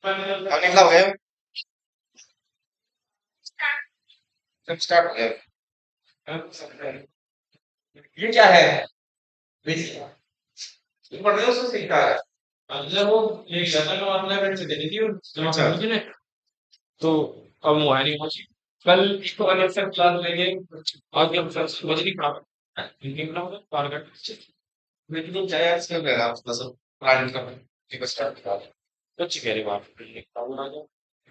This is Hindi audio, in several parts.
अब निकला हो गया। सब स्टार्ट हो गया। ये क्या है? बेसिक पढ़ रहे हो उसको सीखा है। अंदर वो ये शक्ल में आपने मैंने से देखी थी जमा अच्छा। करनी थी ना। तो अब वो है नहीं पहुंची। कल इसको अलग से क्लास लेंगे। आगे हम सर समझ नहीं पा रहे हिंदी में होगा पार कर। लेकिन वो क्या यार इसका कह रहा आपका सब प्लान का ठीक स्टार्ट करा दो। कुछ कह रहे बात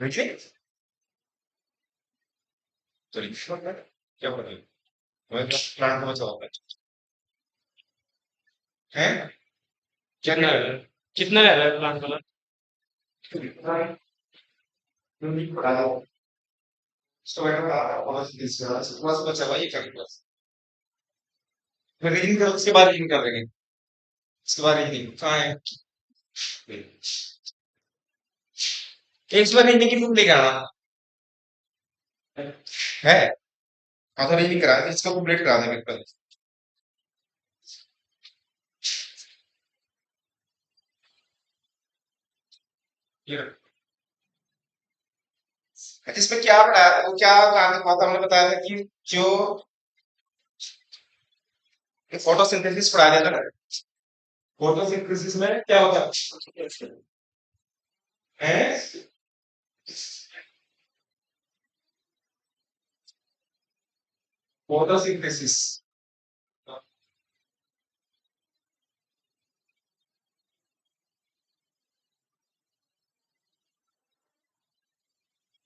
देखिए चलिए क्या पढ़ रहे हो? मैं तो प्लान को बचाऊंगा हैं। क्या कितना क्या रह रहा है? कितना रह रहा है प्लान वाला? पढ़ा दो उसको बैठा पढ़ा बहुत बस बचा हुआ ये कर बस। फिर रीडिंग करो उसके बाद रीडिंग कर देंगे। उसके बाद रीडिंग कहाँ है? एक बार रीडिंग की बुक लेके आना है। हाँ तो रीडिंग करा इसका कंप्लीट करा दे मेरे पहले। ये रख। अच्छा, इसमें क्या पढ़ाया वो क्या काम हुआ था हमने बताया था कि जो फोटोसिंथेसिस पढ़ाया जाता है ना। फोटोसिंथेसिस में क्या होता है? फोटोसिंथेसिस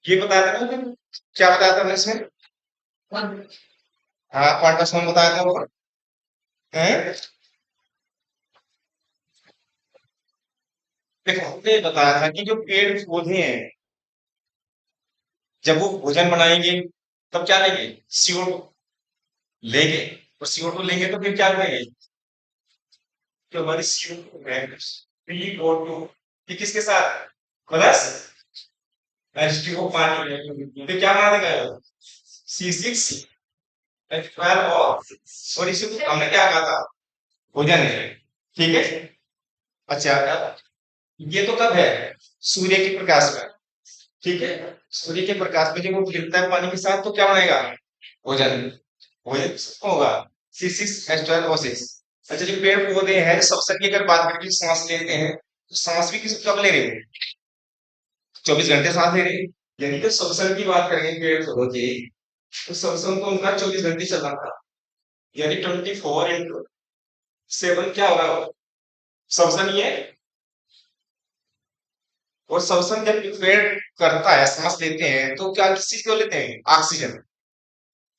ये बताया था ना। क्या बताया था हमने इसमें? हाँ क्वांटम सम बताया था ऊपर हैं। देखो हमने बताया था कि जो पेड़ पौधे हैं जब वो भोजन बनाएंगे तब क्या लेंगे? CO2 लेंगे। और CO2 लेंगे तो फिर क्या करेंगे? जो हमारी CO2 है PO2 ये किसके साथ प्लस H2O पानी में तो क्या बना देगा? C6H12 और इसे हमने क्या कहा था? भोजन है। ठीक है। अच्छा ये तो कब है? सूर्य के प्रकाश में। ठीक है। सूर्य के प्रकाश में जब वो गिरता है पानी के साथ तो क्या बनेगा? भोजन। भोजन होगा C6H12O6। अच्छा जो पेड़ पौधे हैं श्वसन की अगर बात करें सांस लेते हैं तो सांस भी किस कब ले रहे हैं? 24 घंटे सांस ले रहे हैं। यानी कि श्वसन की बात करेंगे पेड़ पौधों की तो श्वसन तो उनका 24 घंटे चल रहा था। यानी 24x7 क्या होगा? श्वसन ही है। और श्वसन जब पेड़ करता है सांस लेते हैं तो क्या किस चीज को लेते हैं? ऑक्सीजन।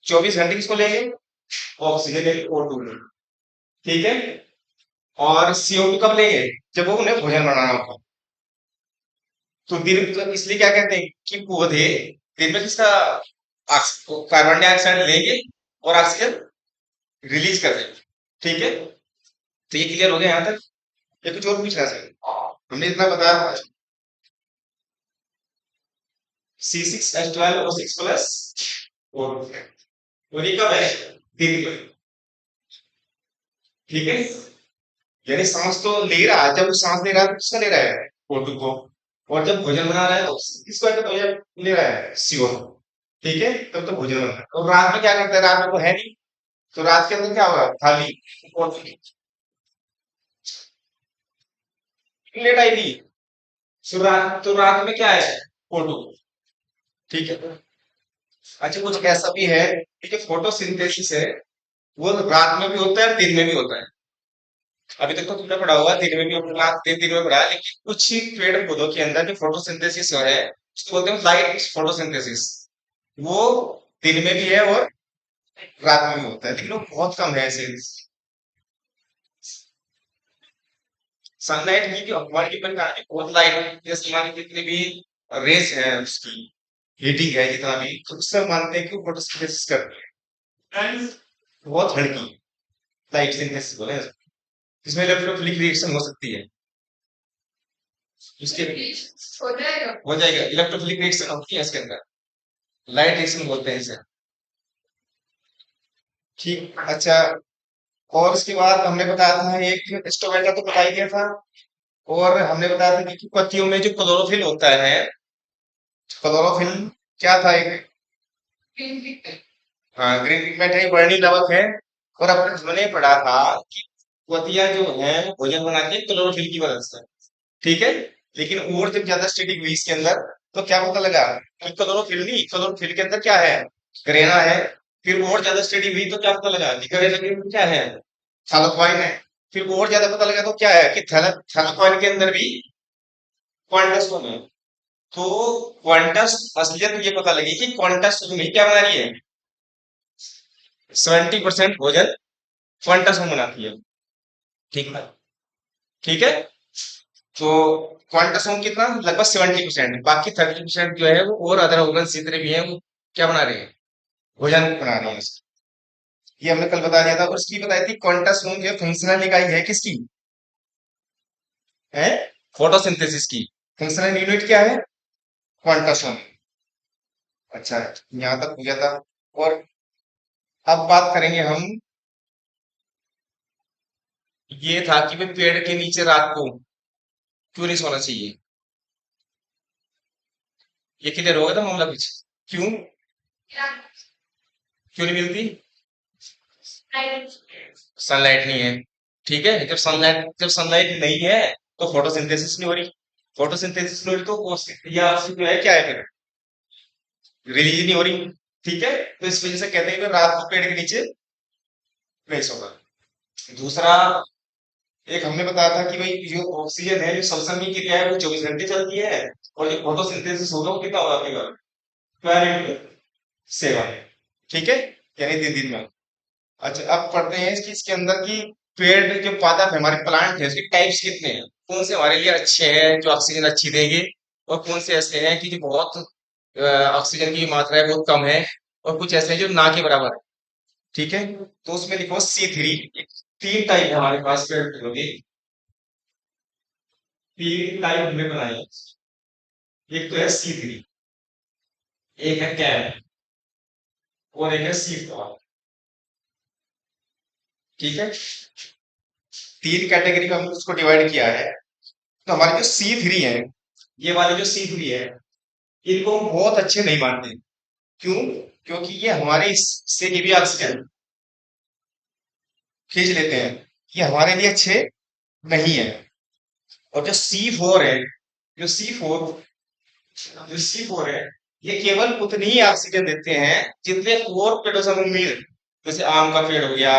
24 घंटे किसको लेंगे? ऑक्सीजन यानी O2 में। ठीक है। और CO2 कब लेंगे? जब वो उन्हें भोजन बनाना होगा। तो दिन तो इसलिए क्या कहते हैं कि पौधे दिन में किसका कार्बन डाइऑक्साइड लेंगे और ऑक्सीजन रिलीज कर देंगे। ठीक है। तो ये क्लियर हो गया यहाँ तक। ये कुछ और पूछना है? हमने इतना बताया था। C6H12O6 प्लस और ये कब है? दिन में। ठीक है। यानी सांस तो ले रहा है जब सांस ले रहा है तो किसका ले रहा है? O2 को। और जब भोजन बना रहा है तो किसको भोजन ले रहा है? CO2। ठीक है। तब तो भोजन बना रहा है और रात में क्या करता है? रात में वो है नहीं तो रात के अंदर क्या होगा? थाली और लेट आई थी। तो रात में क्या है? O2। ठीक है। अच्छा कुछ ऐसा भी है कि जो फोटोसिंथेसिस है वो रात में भी होता है दिन में भी होता है। अभी तक तो तुमने पढ़ा हुआ है दिन में भी रात दिन में पढ़ा है लेकिन कुछ ही पेड़ पौधों के अंदर जो फोटोसिंथेसिस है उसको बोलते हैं लाइट फोटोसिंथेसिस। वो दिन में भी है और रात में भी होता है लेकिन वो बहुत कम है ऐसे। सनलाइट की हमारे डिपेंड करती है बहुत लाइट जैसे मान लीजिए जितनी भी रेस है उसकी हीटिंग है जितना भी तो उससे हम मानते हैं कि वो फोटोसिंथेसिस करती है। And बहुत हल्की लाइट सिंथेसिस बोले इसमें इलेक्ट्रोफिलिक रिएक्शन हो सकती है। इसके हो जाएगा इलेक्ट्रोफिलिक रिएक्शन होती है इसके अंदर। लाइट रिएक्शन बोलते हैं इसे। ठीक अच्छा। और उसके बाद हमने बताया था एक स्टोमेटा तो बता ही दिया था। और हमने बताया था कि पत्तियों में जो क्लोरोफिल होता है, क्लोरोफिल क्या था एक, हाँ ग्रीन पिगमेंट है, वर्णिल लवक है। और अपन हमने पढ़ा था कि पत्तियां जो है भोजन बनाती है क्लोरोफिल की मदद से, ठीक है। लेकिन और जब ज्यादा स्टडी हुई इसके अंदर तो क्या पता लगा कि क्लोरोफिल नहीं, क्लोरोफिल के अंदर क्या है, करेना है। फिर और ज्यादा स्टडी हुई तो क्या पता लगा कि करेना के अंदर क्या है, थैलाकोइन है। फिर और ज्यादा पता लगा तो क्या है कि थैलाकोइन के अंदर भी क्वांटस है। तो क्वांटस असलियत ये पता लगी कि क्वांटस में क्या बना रही है, 70% भोजन क्वांटस में बनाती है, ठीक है। ठीक है, तो क्वांटस में कितना, लगभग 70%, बाकी 30% जो है वो और अदर ऑर्गन जितने भी हैं वो क्या बना रहे हैं, भोजन बना रहे हैं। ये हमने कल बता दिया था। और उसकी बताई थी क्वांटस जो है फंक्शनल इकाई है किसकी, है फोटोसिंथेसिस की। फंक्शनल यूनिट क्या है, क्वांटस। अच्छा, यहाँ तक हो गया था। और अब बात करेंगे हम, ये था कि भाई पेड़ के नीचे रात को क्यों नहीं सोना चाहिए। ये क्लियर हो गया था मामला कुछ, क्यों क्यों नहीं मिलती, सनलाइट नहीं है, ठीक है। जब सनलाइट नहीं है तो फोटोसिंथेसिस नहीं हो रही, फोटोसिंथेसिस नहीं हो रही तो या जो है क्या है, फिर रिलीज नहीं हो रही, ठीक है। तो इस वजह से कहते हैं कि रात को पेड़ के नीचे नहीं सोना। दूसरा, एक हमने बताया था कि भाई जो ऑक्सीजन है, जो श्वसन की क्रिया है वो 24 घंटे चलती है। और जो फोटोसिंथेसिस होगा वो कितना होगा आपके घर, 12 into 7, ठीक है, यानी 3 दिन में। अच्छा, अब पढ़ते हैं कि इसके अंदर की पेड़ जो पादप है, हमारे प्लांट है, उसके टाइप्स कितने हैं, कौन से हमारे लिए अच्छे हैं जो ऑक्सीजन अच्छी देंगे, और कौन से ऐसे हैं कि जो बहुत ऑक्सीजन की मात्रा है बहुत कम है, और कुछ ऐसे हैं जो ना के बराबर है, ठीक है। तो उसमें लिखो C3। 3 टाइप है हमारे पास पेड़ पौधों के, 3 टाइप हमने बनाए हैं। एक तो है C3, एक है कैम, और एक है C4, ठीक है। 3 कैटेगरी में हमने उसको डिवाइड किया है। तो हमारे जो C3 है, ये वाले जो C3 है, इनको हम बहुत अच्छे नहीं मानते। क्यों, क्योंकि ये हमारे इससे ये भी ऑक्सीजन खींच लेते हैं, ये हमारे लिए अच्छे नहीं है। और जो C4 है, जो C4 जो C4 है, ये केवल उतनी ही ऑक्सीजन देते हैं जितने और पेड़ों से हम मिल, जैसे आम का पेड़ हो गया,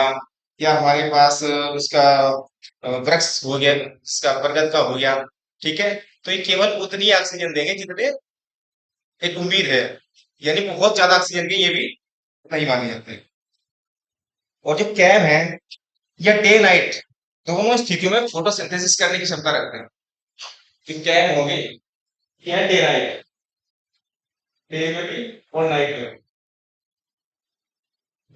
या हमारे पास उसका वृक्ष हो गया, इसका बरगद का हो गया, ठीक है। तो ये केवल उतनी ही ऑक्सीजन देंगे जितने एक उम्मीद है, यानी बहुत ज्यादा ऑक्सीजन के ये भी नहीं माने जाते। और जो कैम है, या डे नाइट दोनों स्थितियों में फोटोसिंथेसिस करने की क्षमता रखते हैं। तो कैम हो गई, यह डे नाइट, डे में भी और नाइट में भी,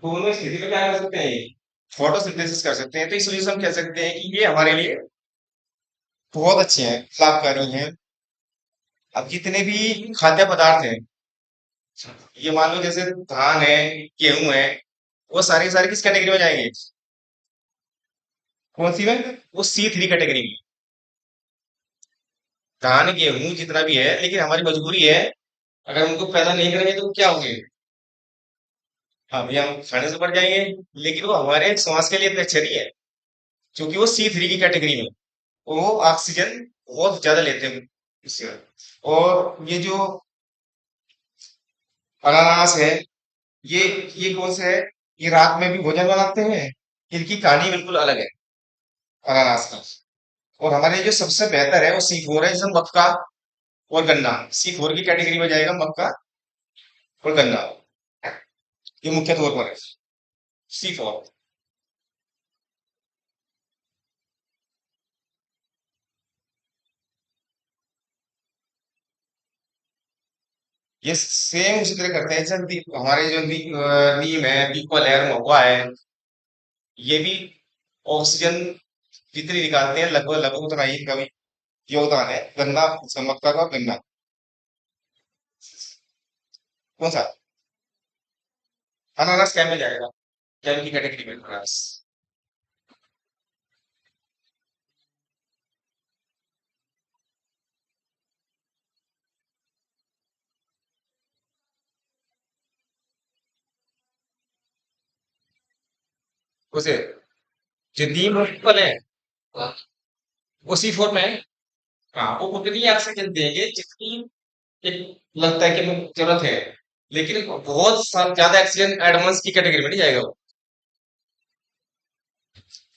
दोनों स्थिति में क्या कर सकते हैं, फोटोसिंथेसिस कर सकते हैं। तो इस वजह से हम कह सकते हैं कि ये हमारे लिए बहुत अच्छे हैं, लाभकारी हैं। अब जितने भी खाद्य पदार्थ हैं, ये मान लो जैसे धान है, गेहूं है, वो सारे के सारे किस कैटेगरी में जाएंगे, कौन सी में, वो C3 कैटेगरी में। धान गेहूं जितना भी है, लेकिन हमारी मजबूरी है, अगर उनको पैदा नहीं करेंगे तो क्या होंगे, हाँ भैया हम खाने से बढ़ जाएंगे। लेकिन वो हमारे समाज के लिए इतने अच्छे नहीं है, क्योंकि वो C3 की कैटेगरी में, वो ऑक्सीजन बहुत ज्यादा लेते हैं इससे। और ये जो अनानास है, ये ये कौन से है, ये रात में भी भोजन बनाते हैं। इनकी कहानी बिल्कुल अलग है अनानास का। और हमारे लिए जो सबसे बेहतर है वो C4 है, जैसे मक्का और गन्ना C4 की कैटेगरी में जाएगा, मक्का और गन्ना, ये मुख्य तौर पर है C4। ये सेम उसी तरह करते हैं जैसे हमारे जो नीम है, पीपल है, महुआ है, ये भी ऑक्सीजन जितनी निकालते हैं लगभग लगभग उतना ही इनका भी योगदान है। गन्ना, मक्का का गन्ना, कौन सा, अनानास क्या में जाएगा, क्या की कैटेगरी में अनानास। उसे जो डी मल्टीपल है उसी फॉर्म में है। हाँ वो उतनी ऑक्सीजन देंगे जितनी एक लगता है कि हमें जरूरत है, लेकिन बहुत ज्यादा ऑक्सीजन एडवांस की कैटेगरी में नहीं जाएगा वो।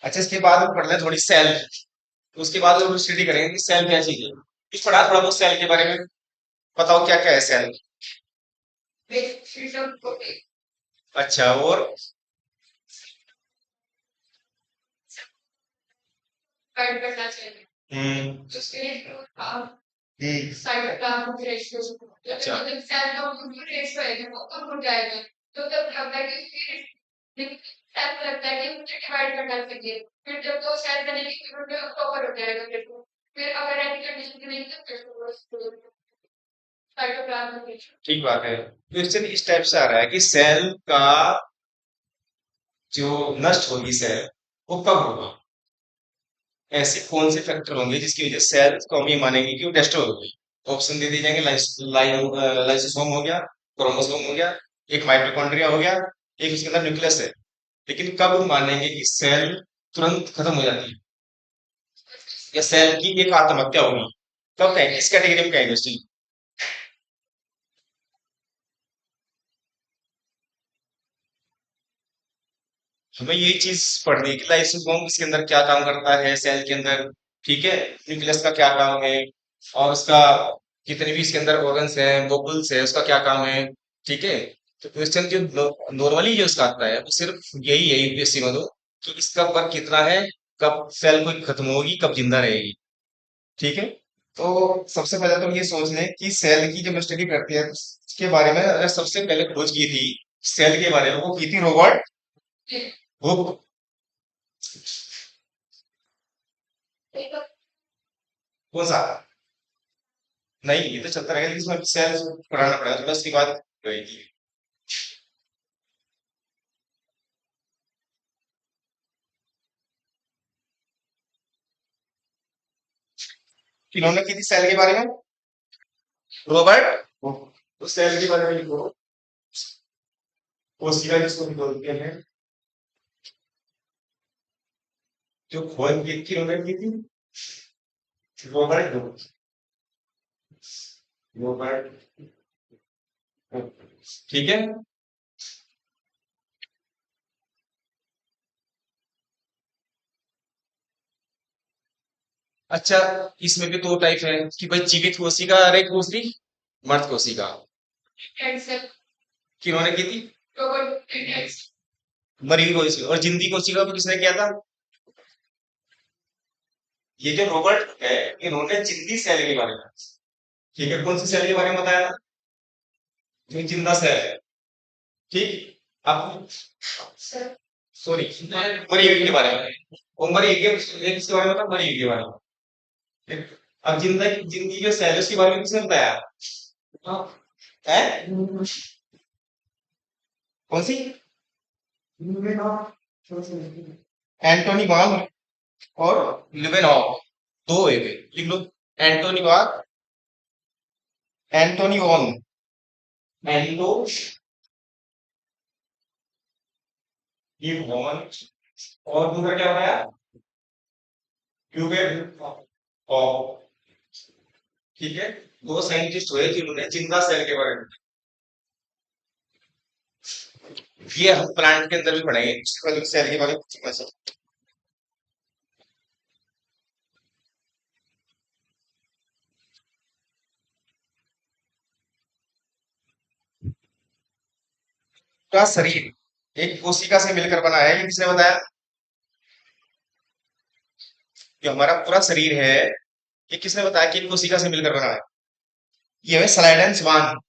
अच्छा इसके बाद हम पढ़ लें थोड़ी सेल, तो उसके बाद हम स्टडी करेंगे कि सेल क्या चीज है। कुछ पढ़ा थोड़ा बहुत सेल के बारे में, बताओ क्या क्या है सेल। अच्छा और हम्म हम्म, अच्छा ठीक बात है। क्वेश्चन इस टाइप से आ रहा है कि सेल का जो नष्ट होगी सेल वो कब होगा, ऐसे कौन से फैक्टर होंगे जिसकी वजह से सेल को हम ये मानेंगे कि वो डिस्ट्रॉय हो गई। ऑप्शन दे दिए जाएंगे, लाइसोसोम हो गया, क्रोमोसोम हो गया, एक माइटोकॉन्ड्रिया हो गया, एक उसके अंदर न्यूक्लियस है। लेकिन कब हम मानेंगे कि सेल तुरंत खत्म हो जाती है या सेल की एक आत्महत्या होगी, कब कहेंगे, इस कैटेगरी में कहेंगे स्टिल। हमें ये चीज पढ़नी है कि लाइसोसोम इसके अंदर क्या काम करता है सेल के अंदर, ठीक है, न्यूक्लियस का क्या काम है, और उसका जितने भी इसके अंदर ऑर्गन्स हैं वोकल्स है उसका क्या काम है, ठीक है। तो क्वेश्चन जो नॉर्मली जो उसका आता है वो सिर्फ यही है यूपीएससी में तो, कि इसका वर्क कितना है, कब सेल कोई खत्म होगी कब जिंदा रहेगी, ठीक है। तो सबसे पहले तो हम ये सोच लें कि सेल की जब स्टडी करते हैं तो उसके बारे में अगर सबसे पहले खोज की थी सेल के बारे में वो की थी रॉबर्ट हुक। कौन सा, नहीं ये तो चलता रहेगा लेकिन इसमें सेल पढ़ाना पड़ेगा थोड़ा, उसके बाद रहेगी। किन्होंने की थी सेल के बारे में, रॉबर्ट हुक। तो सेल के बारे में लिखो, कोशिका जिसको भी बोलते हैं, जो खोज की थी उन्होंने की थी रॉबर्ट हुक, रॉबर्ट हुक, ठीक है। अच्छा इसमें भी दो टाइप है कि भाई जीवित कोशिका और एक दूसरी मृत कोशिका, किन्होंने की थी, मरी हुई कोशिका, और जिंदी कोशिका को किसने किया था, ये जो रॉबर्ट है इन्होंने जिंदी सेल के बारे में, ठीक है, कौन सी सेल के बारे में बताया था, जो जिंदा सेल है, ठीक। अब सॉरी मरी हुई के बारे में, वो मरी हुई किसके बारे में था, मरी हुई के बारे में, ठीक? अब जिंदा जिंदी जो सेल है उसके बारे में किसने बताया, है कौन सी, एंटोनी वाल और लिवेनॉव, दो हुए थे, लिख लो, एंटोनी वाल, एंटोनी वॉन, एंटो ये वॉन, और दूसरा क्या बताया, यूवेल और, ठीक है। दो साइंटिस्ट हुए जिन्होंने जिंदा सेल के बारे में, ये हम प्लांट के अंदर भी पढ़ेंगे सेल के बारे में। का शरीर एक कोशिका से मिलकर बना है, ये किसने बताया, जो हमारा पूरा शरीर है ये किसने बताया कि एक कोशिका से मिलकर बना है, ये है स्लाइडन स्वान,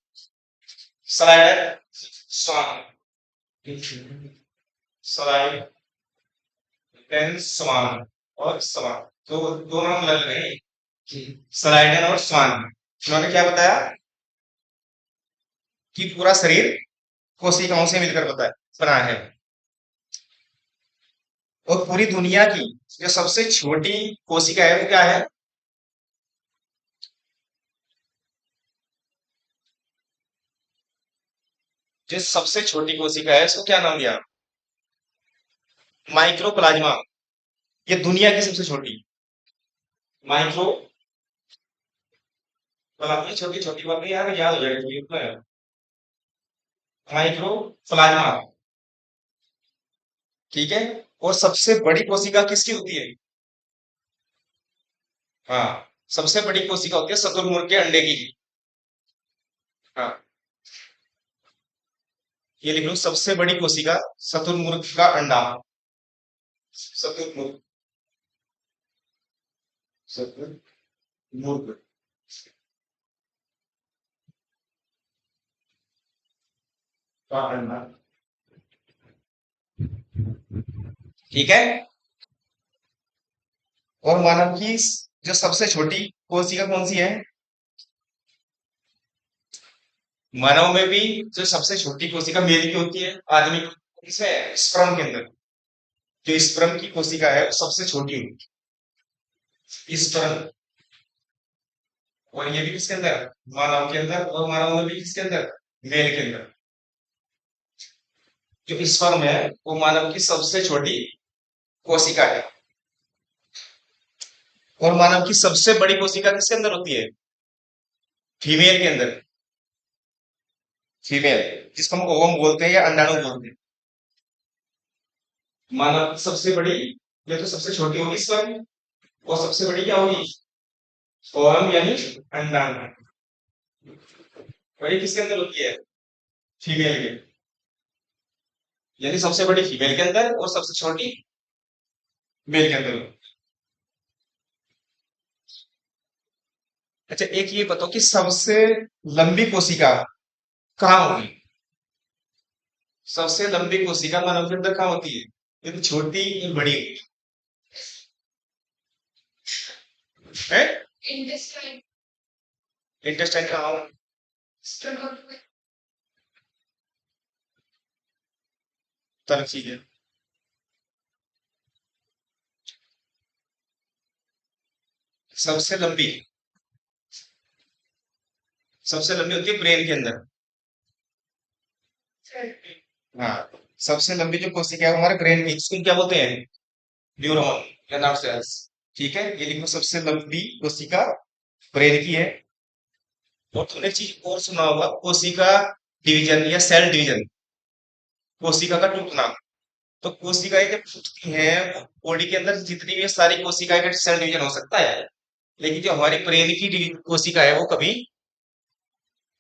स्लाइडन स्वान, स्लाइडन स्वान और स्वान, तो दो नाम अलग अलग हैं, स्लाइडन और स्वान। उन्होंने क्या बताया कि पूरा शरीर कोशिकाओं से मिलकर बना है, और पूरी दुनिया की जो सबसे छोटी कोशिका है वो क्या है, जो सबसे छोटी कोशिका है उसको क्या नाम दिया, माइक्रोप्लाज्मा, ये दुनिया की सबसे छोटी माइक्रो प्लाज्मा, छोटी छोटी बात नहीं यार, याद हो जाएगी। माइक्रोप्लाज्मा, ठीक है। और सबसे बड़ी कोशिका किसकी होती है? हाँ, सबसे बड़ी कोशिका होती है शुतुरमुर्ग के अंडे की। हाँ, ये लिख लो, सबसे बड़ी कोशिका शुतुरमुर्ग का अंडा। शुतुरमुर्ग, शुतुरमुर्ग का अंडा, ठीक है। और मानव की जो सबसे छोटी कोशिका कौन सी है? मानव में भी जो सबसे छोटी कोशिका मेल की होती है, आदमी इसमें स्पर्म के अंदर जो स्पर्म की कोशिका है वो सबसे छोटी होती है, स्पर्म। और ये भी किसके अंदर? मानव के अंदर। और मानव में भी किसके अंदर? मेल के अंदर। जो स्पर्म है वो मानव की सबसे छोटी कोशिका है। और मानव की सबसे बड़ी कोशिका किसके अंदर होती है? फीमेल के अंदर। फीमेल, जिसको हम ओवम बोलते हैं या अंडाणु बोलते हैं। मानव की सबसे बड़ी, ये तो सबसे छोटी होगी स्पर्म, और सबसे बड़ी क्या होगी? ओवम यानी अंडाणु। बड़ी किसके अंदर होती है? फीमेल के, यानी सबसे बड़ी फीमेल के अंदर और सबसे छोटी मेल के अंदर होती है। अच्छा, एक ये बताओ कि सबसे लंबी कोशिका कहाँ होगी? सबसे लंबी कोशिका मानव के अंदर कहाँ होती है? ये तो छोटी या बड़ी है? intestine, इंटेस्टाइन कहाँ हो? stomach, तरफ चीज है। सबसे लंबी, सबसे लंबी होती है ब्रेन के अंदर। हाँ, सबसे लंबी जो कोशिका है हमारे ब्रेन में, इसको क्या बोलते हैं? न्यूरॉन या नर्व सेल्स। ठीक है, ये लिखो, सबसे लंबी कोशिका ब्रेन की है। और तुमने एक चीज और सुना होगा, कोशिका डिवीजन या सेल डिवीजन, कोशिका का टूटना। तो कोशिकाएं जब टूटती हैं, बॉडी के अंदर जितनी भी सारी कोशिकाएं का सेल डिवीजन हो सकता है, लेकिन जो हमारी ब्रेन की कोशिका है वो कभी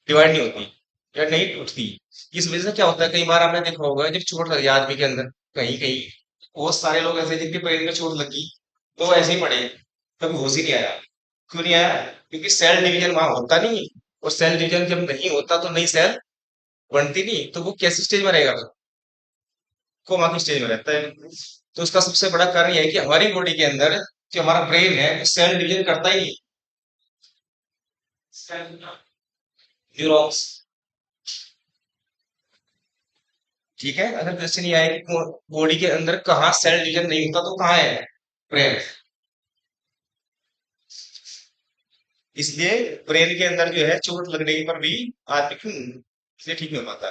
डिवाइड नहीं होती या नहीं टूटती। इस वजह से क्या होता है, कई बार आपने देखा होगा जब चोट लग जाए आदमी के अंदर, कहीं कहीं बहुत सारे लोग ऐसे जिनके ब्रेन में चोट लगी तो वो ऐसे ही पड़े, कभी होश ही नहीं आया। क्यों नहीं आया? क्योंकि सेल डिवीजन वहां होता नहीं। और सेल डिवीजन जब नहीं होता तो नई सेल बनती नहीं, तो वो कैसी स्टेज में रहेगा? कोमा की स्टेज में रहता है। तो उसका सबसे बड़ा कारण यह है कि हमारी बॉडी के अंदर जो हमारा ब्रेन है वो सेल डिवीजन करता ही नहीं। न्यूरॉन्स, ठीक है। अगर क्वेश्चन ये आए कि बॉडी के अंदर कहाँ सेल डिवीजन नहीं होता तो कहाँ है? ब्रेन। इसलिए ब्रेन के अंदर जो है चोट लगने पर भी आदमी क्यों इसलिए ठीक नहीं हो पाता।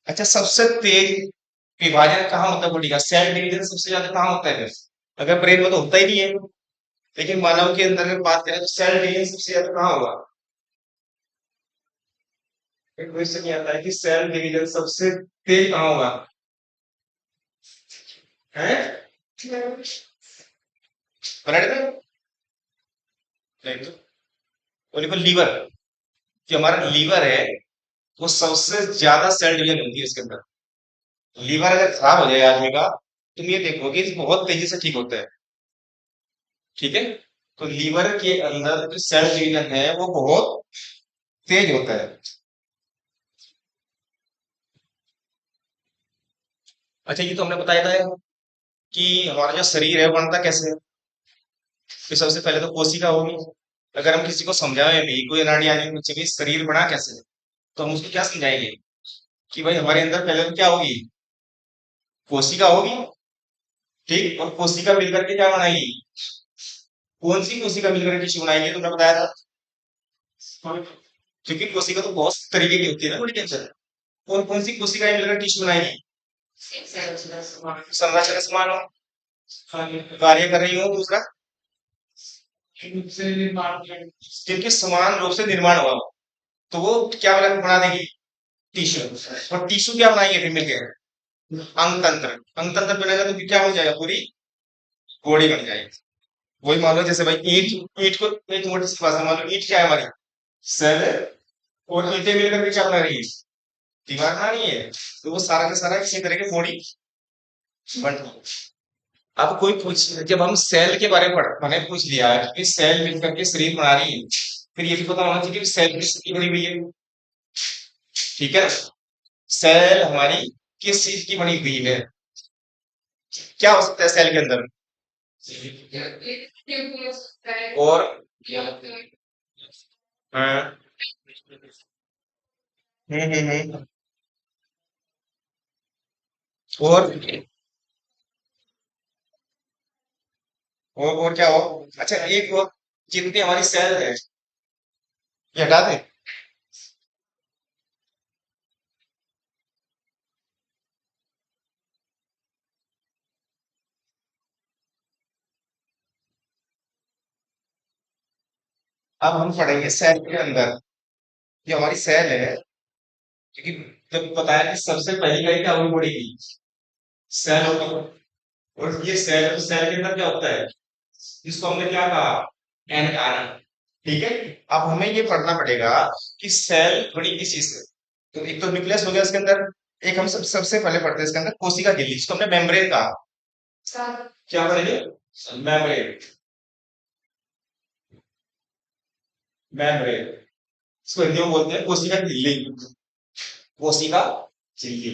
अच्छा, सबसे तेज विभाजन कहाँ होता है बॉडी का? सेल डिवीजन सबसे ज्यादा कहाँ होता है फिर? अगर ब्रेन में तो होता ही नहीं है, लेकिन मानव के अंदर अगर बात करें तो सेल डिवीजन सबसे ज्यादा कहाँ होगा? एक क्वेश्चन ये आता है कि सेल डिवीजन सबसे तेज कहाँ होगा? है ब्लड में? नहीं तो, वो लिखो लीवर। जो हमारा लीवर है वो सबसे ज्यादा सेल डिवीजन होती है उसके अंदर। लीवर अगर खराब हो जाए आदमी का, तुम ये देखोगे कि बहुत तेजी से ठीक होता है। ठीक है, तो लीवर के अंदर जो सेल डिवीजन है वो बहुत तेज होता है। अच्छा, ये तो हमने बताया था कि हमारा जो शरीर है वो बनता कैसे है। तो सबसे पहले तो कोशिका होगी। अगर हम किसी को समझाएं भी, कोई अनाड़ी आदमी पूछे भी शरीर बना कैसे है, तो हम उसको क्या समझाएंगे कि भाई हमारे अंदर पहले तो क्या होगी? कोशिका होगी। ठीक, और कोशिका मिलकर के क्या बनाएगी? कौन सी कोशिका मिलकर के टिश्यू बनाएगी? तुमने बताया था। क्योंकि कोशिका तो बहुत तरीके की होती है ना बॉडी के अंदर। कौन कौन सी कोशिकाएं मिलकर टिश्यू बनाएगी? संरचना समान हो, कार्य कर रही हो। दूसरा, क्योंकि समान रूप से निर्माण हुआ हो, तो वो क्या बना देगी? टिश्यू। और टिश्यू क्या बनाएंगे फिर मिलकर? अंग तंत्र। अंग तंत्र बनेगा तो फिर क्या हो जाएगा? पूरी बॉडी बन जाएगी। वही मान लो जैसे भाई ईंट, ईंट को एक मोटी सी भाषा मान लो, ईंट क्या है हमारी? सेल है। और ईंटें मिलकर के क्या बना रही है? दीवार बना रही है। तो वो सारा का सारा किसी तरह की बॉडी बन रही है। अब कोई पूछ, जब हम सेल के बारे में मैंने पूछ लिया कि सेल मिलकर के शरीर बना रही है, फिर ये भी पता होना चाहिए कि सेल की स्थिति बनी हुई है। ठीक है, सेल हमारी किस चीज की बनी हुई है? क्या हो सकता है सेल के अंदर? और हाँ, हम्म। और और क्या हो? अच्छा, एक वो जितनी हमारी सेल है ये हटा दे। अब हम पढ़ेंगे सेल के अंदर, जो हमारी सेल है, क्योंकि जब बताया कि सबसे पहली कड़ी क्या हुई बॉडी की? सेल होती है। और ये सेल, तो सेल के अंदर क्या होता है? जिसको हमने क्या कहा? एनआरएन। ठीक है, अब हमें ये पढ़ना पड़ेगा कि सेल बड़ी किस चीज से। तो एक तो न्यूक्लियस हो गया इसके अंदर, एक हम सबसे पहले पढ़ते हैं इसके अंदर कोशिका झिल्ली, जिसको हमने मेम्ब्रेन कहा। क्या पढ़ेंगे? मेम्ब्रेन। मेम्ब्रेन, इसको हिंदी में बोलते हैं कोशिका झिल्ली। कोशिका झिल्ली।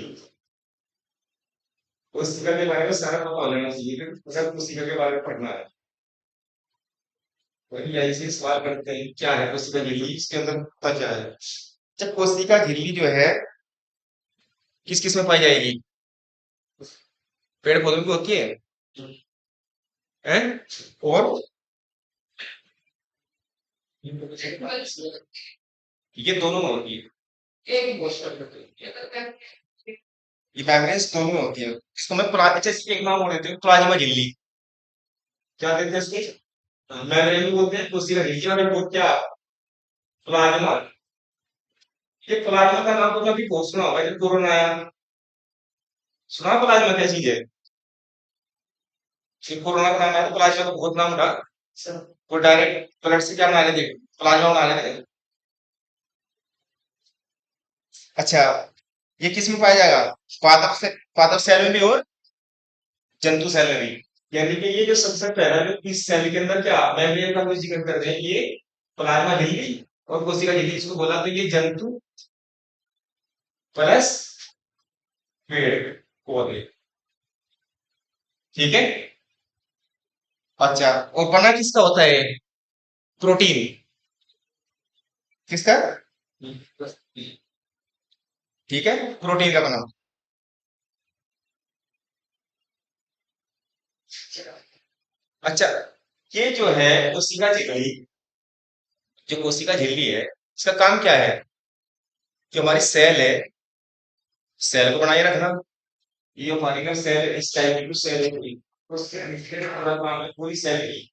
कोशिका के बारे में सारा पता हो लेना चाहिए, फिर सब कोशिका के बारे में पढ़ना है। वही ऐसे सवाल करते हैं क्या है कोशिका झिल्ली, इसके अंदर होता क्या है? जब कोशिका झिल्ली जो है किस किस में पाई जाएगी? पेड़ पौधों में होती है, हैं? और ये दोनों में होती है। ये मैग्नेस दोनों में होती है। इसको मैं अच्छा इसकी एक नाम और देते हैं, प्लाज्मा झिल्ली। क्या देते हैं इसको? मैग्नेस भी बोलते हैं, कोशिका झिल्ली, और एक वो क्या? प्लाज्मा। ये प्लाज्मा का नाम तो कभी बहुत सुना होगा, जब कोरोना आया, सुना प्लाज्मा क्या चीज है? ये कोरोना का नाम आया तो प्लाज्मा का बहुत नाम उठा। वो डायरेक्ट ब्लड से क्या बना रहे थे? प्लाज्मा बना रहे थे। अच्छा, ये किस में पाया जाएगा? पादप सेल में भी और जंतु सेल में भी। यानी कि ये जो सबसे पहला जो इस सेल के अंदर क्या मेम्ब्रेन का कुछ जिक्र कर रहे हैं, ये प्लाज्मा झिल्ली और कोशिका झिल्ली, इसको बोला तो ये जंतु प्लस पेड़ पौधे। ठीक है, अच्छा, और बना किसका होता है? प्रोटीन। किसका? ठीक है, प्रोटीन का बना। अच्छा, ये जो है कोशिका झिल्ली, जो कोशिका झिल्ली है, इसका काम क्या है? जो हमारी सेल है, सेल को बनाए रखना। ये हमारी ना सेल, इस टाइप की सेल है पूरी, उसके अंदर पूरा काम है पूरी सेल की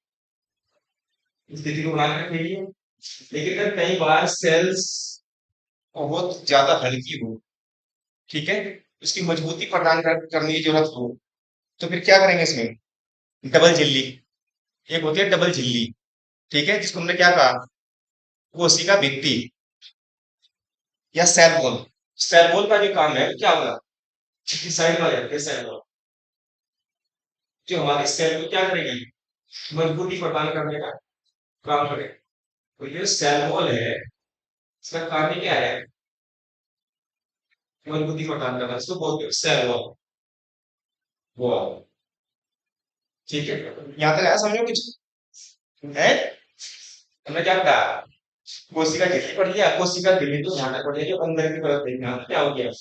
स्थिति को बनाए रखने के लिए। लेकिन अगर कई बार सेल्स बहुत ज्यादा हल्की हो, ठीक है, उसकी मजबूती प्रदान करने की जरूरत हो, तो फिर क्या करेंगे इसमें? डबल झिल्ली। एक होती है डबल झिल्ली, ठीक है, जिसको हमने क्या कहा? कोशिका भित्ति या सेल वॉल। सेल वॉल का जो काम है क्या होगा? साइड वाले सेल वॉल जो हमारे सेल को क्या करेंगे? मजबूती प्रदान करने का काम करेगा। तो ये सेल वॉल है, इसका कार्य क्या है? मजबूती प्रदान करना, इसको बोलते हैं सेल वॉल। वॉल, ठीक है, यहाँ तक आया समझो कुछ है? हमने क्या कहा? कोशिका झिल्ली पढ़ लिया, कोशिका झिल्ली तो ध्यान पड़ जाएगी, अंदर की तरफ देखना क्या हो गया?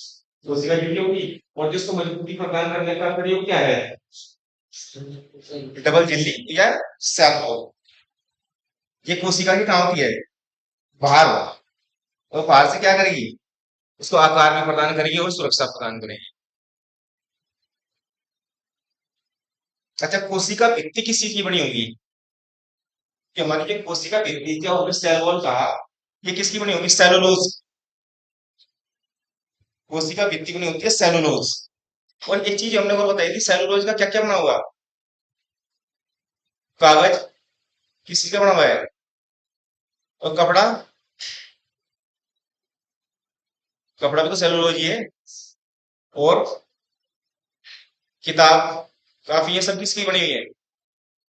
कोशिका झिल्ली होगी, और जिसको मजबूती प्रदान करने का प्रयोग क्या है? डबल झिल्ली या सेल वॉल। ये कोशिका की काम होती है बाहर, और बाहर से क्या करेगी? उसको आकार भी प्रदान करेगी और सुरक्षा प्रदान करेगी। अच्छा, कोशिका भित्ति किस चीज की बनी होगी? कि हमारी जो कोशिका भित्ति क्या होगी, सेल वॉल का, ये किसकी बनी होगी? सेलुलोज। कोशिका भित्ति बनी होती है सेलुलोज। और एक चीज हमने और बताई थी, सेलुलोज का क्या क्या बना हुआ? कागज किसी का बना हुआ है? और कपड़ा, कपड़ा भी तो सेलुलोज ही है। और किताब, काफी, ये सब किसकी बनी हुई है?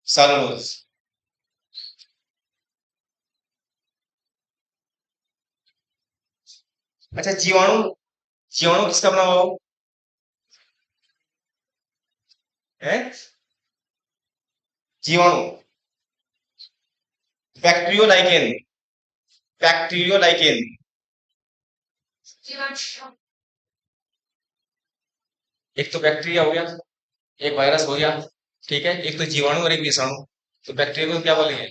सेलुलोज। अच्छा, जीवाणु, जीवाणु किसका बना हुआ हो? है जीवाणु, बैक्टीरियोलाइकेन, बैक्टीरियोलाइकेन। जीवाणु एक तो बैक्टीरिया हो गया, एक वायरस हो गया, ठीक है, एक तो जीवाणु और एक विषाणु। तो बैक्टीरिया को क्या बोलेंगे?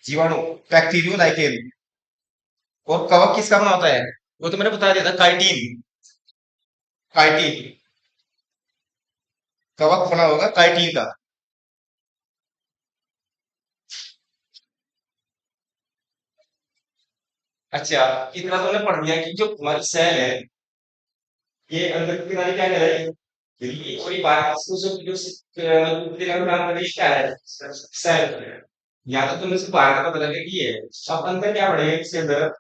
जीवाणु, बैक्टीरियोलाइकेन। और कवक किसका बना होता है? वो तो मैंने बता दिया था, काइटिन। काइटिन, कवक बना होगा काइटिन का। अच्छा, इतना तो हमने पढ़ लिया कि जो हमारी सेल है, ये अंदर की किनारे क्या कहलाएगी? झिल्ली। और ये बाहर इसको जो नाम है, क्या है? सेल। यहाँ तक तुमने सिर्फ बाहर का पता लगा कि ये है। अब अंदर क्या पड़ेगा इसके अंदर?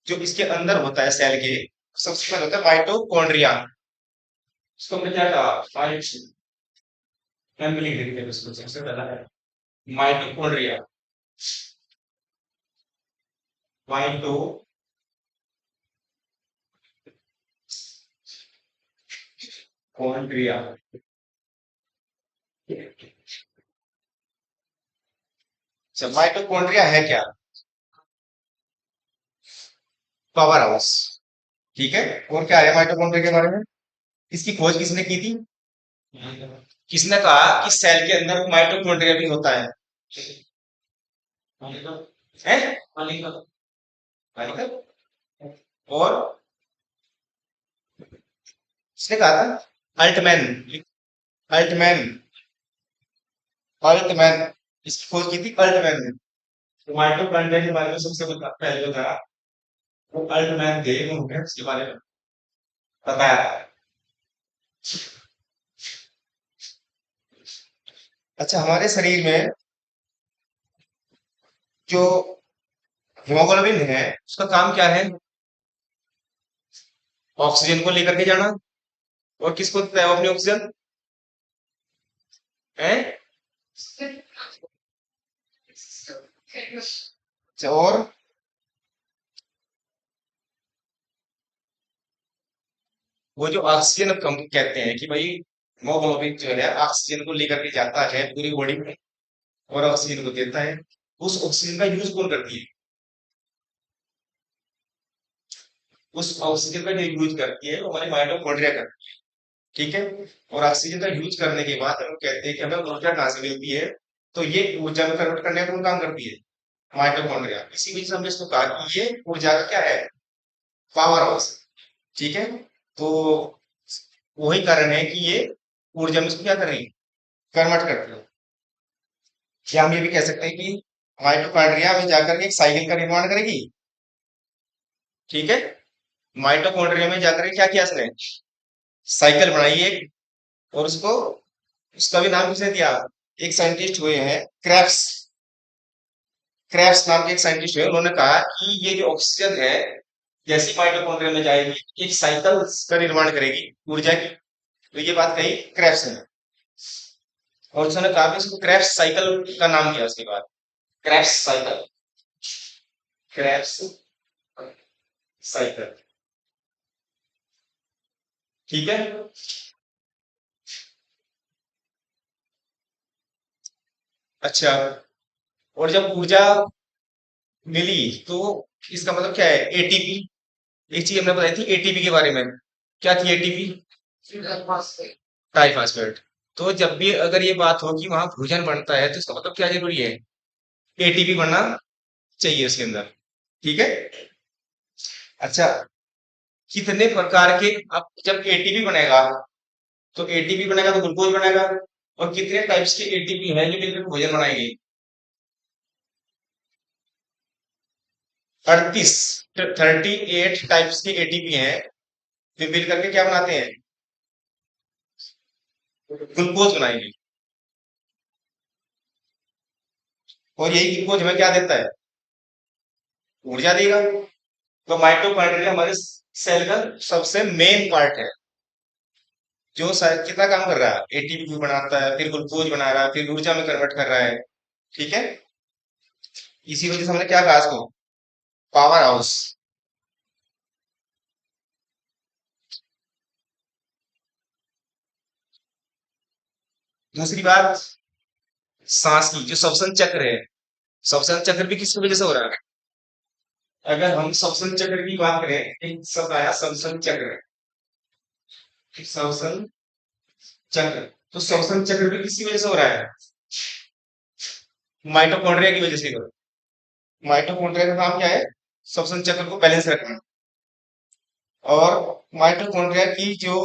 जो इसके अंदर होता है सेल के, सबसे पहले होता है माइटोकॉन्ड्रिया। इसको हमने क्या कहा? फैमिली लिख देते हैं उसको, सबसे पहला है माइटोकॉन्ड्रिया। माइटोकॉन्ड्रिया। अच्छा, माइटोकॉन्ड्रिया है क्या? Power house. ठीक है। और क्या है माइटोकॉन्ड्रिया के बारे में? इसकी खोज किसने की थी? किसने कहा कि सेल के अंदर माइटोकॉन्ड्रिया भी होता है? हैं? और किसने कहा था? अल्टमैन। Altmann, Altmann. इसकी खोज की थी अल्टमैन ने। तो माइटोकॉन्ड्रिया के बारे में सबसे पहले बताया वो अल्टमैन थे, उन्होंने इसके बारे में बताया। अच्छा, हमारे शरीर में जो हीमोग्लोबिन है, उसका काम क्या है? ऑक्सीजन को लेकर के जाना। और किसको देता है वो अपनी ऑक्सीजन? है? अच्छा, और वो जो ऑक्सीजन हम कहते हैं कि भाई हीमोग्लोबिन जो है ऑक्सीजन को लेकर के जाता है पूरी बॉडी में और ऑक्सीजन को देता है। उस ऑक्सीजन का यूज कौन करती है? उस ऑक्सीजन का जो यूज करती है वो हमारी माइटोकॉन्ड्रिया करती है। ठीक है। और ऑक्सीजन का यूज करने के बाद हम कहते हैं कि हमें ऊर्जा कहाँ से मिलती है? तो ये ऊर्जा में कन्वर्ट करने का कौन काम करती है? माइटोकॉन्ड्रिया। इसी वजह से हमने इसको कहा कि ये ऊर्जा का क्या है? Power house. ठीक है। तो वही कारण है कि ये ऊर्जा में इसको क्या कर रही है? कन्वर्ट करती है। या हम ये भी कह सकते हैं कि माइटोकॉन्ड्रिया में जाकर के एक साइकिल का निर्माण करेगी। ठीक है। माइटोकॉन्ड्रिया में जाकर के क्या किया इसने? साइकिल बनाई एक। और उसको, उसका भी नाम किसने दिया? एक साइंटिस्ट हुए हैं क्रेब्स। क्रेब्स नाम के एक साइंटिस्ट हुए, उन्होंने कहा कि ये जो ऑक्सीजन है जैसी माइटोकॉन्ड्रिया में जाएगी एक साइकिल का निर्माण करेगी ऊर्जा की। तो ये बात कही क्रेब्स ने। और उसने कहा कि उसको क्रेब्स साइकिल का नाम दिया उसके बाद। Krebs cycle, Krebs cycle. ठीक है। अच्छा, और जब ऊर्जा मिली तो इसका मतलब क्या है? एटीपी। एक चीज हमने बताई थी एटीपी के बारे में। क्या थी एटीपी? ट्राइफॉस्फेट। तो जब भी अगर ये बात हो कि वहां भोजन बनता है तो इसका मतलब क्या जरूरी है? एटीपी बनना चाहिए उसके अंदर। ठीक है। अच्छा, कितने प्रकार के, अब जब एटीपी बनेगा तो एटीपी बनेगा तो ग्लूकोज बनेगा, और कितने टाइप्स के एटीपी हैं जो मिलकर भोजन बनाएंगे? 38, 38 टाइप्स के एटीपी हैं जो मिल करके क्या बनाते हैं? ग्लूकोज बनाएंगे। और यही ग्लूकोज हमें क्या देता है? ऊर्जा देगा। तो माइटोकॉन्ड्रिया हमारे सेल का सबसे मेन पार्ट है, जो कितना काम कर रहा है? एटीपी बनाता है, फिर ग्लूकोज बना रहा है, फिर ऊर्जा में कन्वर्ट कर रहा है। ठीक है, इसी वजह से हमने क्या कहा इसको? Power house. दूसरी बात, सांस की जो श्वसन चक्र है, श्वसन चक्र भी किसकी वजह से हो रहा है? अगर हम श्वसन चक्र की बात करें, एक शब्द आया श्वसन चक्र, श्वसन चक्र, तो श्वसन चक्र भी किसकी वजह से हो रहा है? माइटोकॉन्ड्रिया की वजह से हो रहा है। माइटोकॉन्ड्रिया का काम क्या है? श्वसन चक्र को बैलेंस रखना। और माइटोकॉन्ड्रिया की जो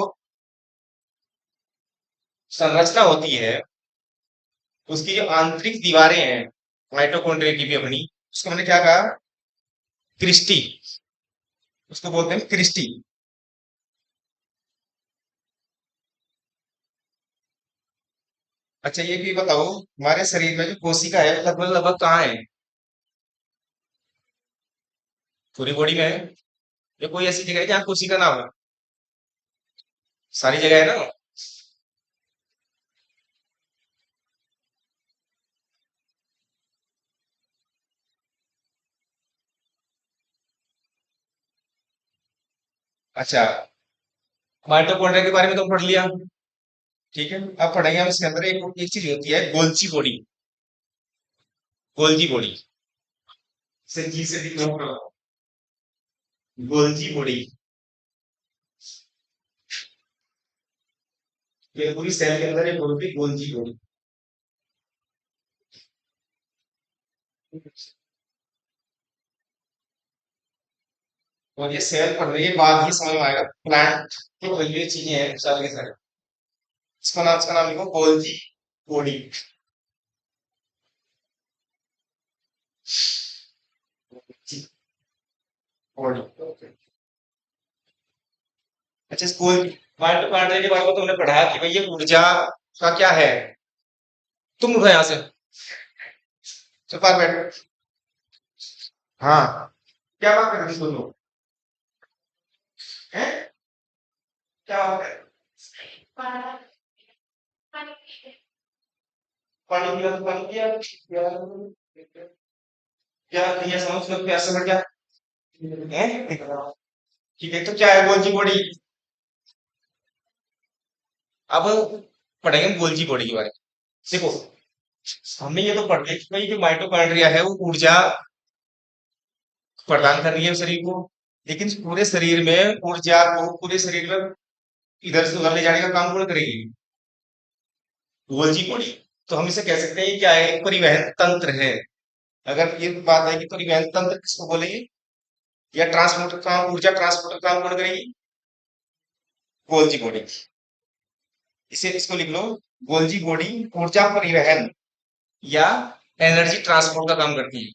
संरचना होती है, उसकी जो आंतरिक दीवारें हैं माइटोकॉन्ड्रिया की भी अपनी, उसको मैंने क्या कहा? क्रिस्टी, उसको बोलते हैं क्रिस्टी। अच्छा ये भी बताओ, हमारे शरीर में जो कोशिका है वो लगभग लगभग कहाँ है? पूरी बॉडी में है? या कोई ऐसी जगह है जहाँ कोशिका ना हो? सारी जगह है ना? अच्छा, माइटोकॉन्ड्रिया के बारे में तो पढ़ लिया। ठीक है, अब पढ़ेंगे हम इसके अंदर एक चीज होती है गोल्जी बॉडी। गोल्जी बॉडी से जी से गोल्जी बॉडी, ये पूरी सेल के अंदर एक होती है गोल्जी बॉडी। और ये सेल पढ़ने के बाद ही समझ में आएगा प्लांट की कोई भी चीजें हैं सारी के सारे। इसका नाम लिखो गोल्जी बॉडी। बॉडी। अच्छा, स्कूल माइटोकॉन्ड्रिया के बारे में तुमने पढ़ा कि भाई ये ऊर्जा का क्या है? तुम उठो यहाँ से, चुप बैठ। हाँ, क्या बात कर रहे हो तुम? हैं? क्या बात कर? पानी पिया तो पानी पिया, क्या क्या समझ लो, क्या समझ क्या है? ठीक है, तो क्या है गोल्जी बॉडी? अब पढ़ेंगे गोल्जी बॉडी के बारे में। देखो, हमने ये तो पढ़ लिया कि भाई जो माइटोकॉन्ड्रिया है वो ऊर्जा प्रदान कर रही है शरीर को, लेकिन पूरे शरीर में ऊर्जा को पूरे शरीर में इधर से उधर ले जाने का काम कौन करेगी? Golgi body. तो हम इसे कह सकते हैं ये क्या है? एक परिवहन तंत्र है। अगर ये बात है कि परिवहन तंत्र किसको बोलेंगे, या ट्रांसपोर्टर काम, ऊर्जा ट्रांसपोर्टर काम कौन करेगी? Golgi body. इसे इसको लिख लो, गोल्जी बॉडी ऊर्जा परिवहन या एनर्जी ट्रांसपोर्ट का काम करती है।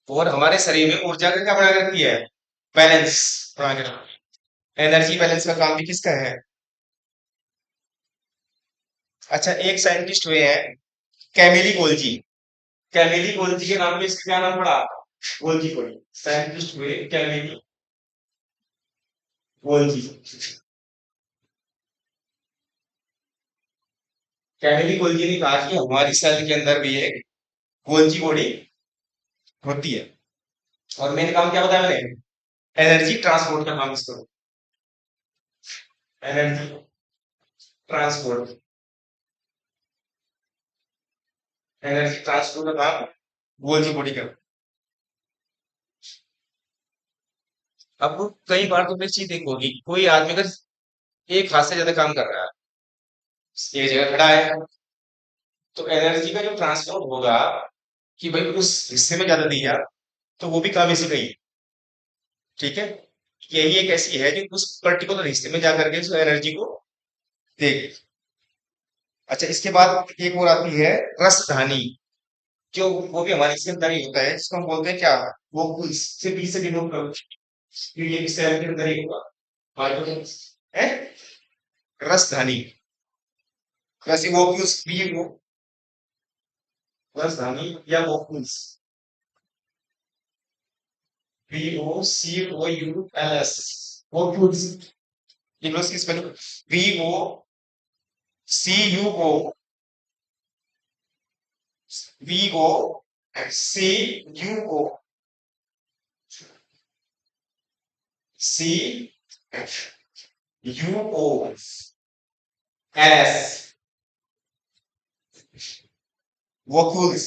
और हमारे शरीर में ऊर्जा का क्या बना करती है? बैलेंस बना के रखती है। एनर्जी बैलेंस का काम भी किसका है? अच्छा, एक साइंटिस्ट हुए हैं कैमिली गोल्जी। कैमिली गोल्जी के नाम पे इसका क्या नाम पड़ा? Golgi body. साइंटिस्ट हुए कैमिली गोल्जी। कैमिली गोल्जी ने कहा कि हमारी सेल के अंदर भी एक गोल्जी बॉडी होती है, और मैंने काम क्या बताया? मैंने एनर्जी ट्रांसपोर्ट का काम इसको, एनर्जी ट्रांसपोर्ट, एनर्जी ट्रांसपोर्ट का काम गोल्जी बॉडी का। अब कई बार तुमने चीज देखोगी, कोई आदमी अगर एक हाथ से ज्यादा काम कर रहा है, एक जगह खड़ा है, तो एनर्जी का जो ट्रांसपोर्ट होगा कि भाई उस हिस्से में ज्यादा दी यार, तो वो भी काम इसी का ही है। ठीक है, यही एक ऐसी है जो उस पर्टिकुलर हिस्से में जा करके जो एनर्जी को दे। अच्छा, इसके बाद एक और आती है रसधानी, जो वो भी हमारे इसके अंदर ही होता है, जिसको हम बोलते हैं क्या, वो इससे बी से डिनोट करो, फिर ये भी सेल के अंदर ही होगा। हाइड्रोजन है रसधानी, वैसे वोक्यूल्स भी वो रसधानी या वोक्यूल्स, VOCOULS, वोक्यूल्स, लिख लो इसकी स्पेलिंग, VOCUO, VOCUOLS, वोक्यूल्स,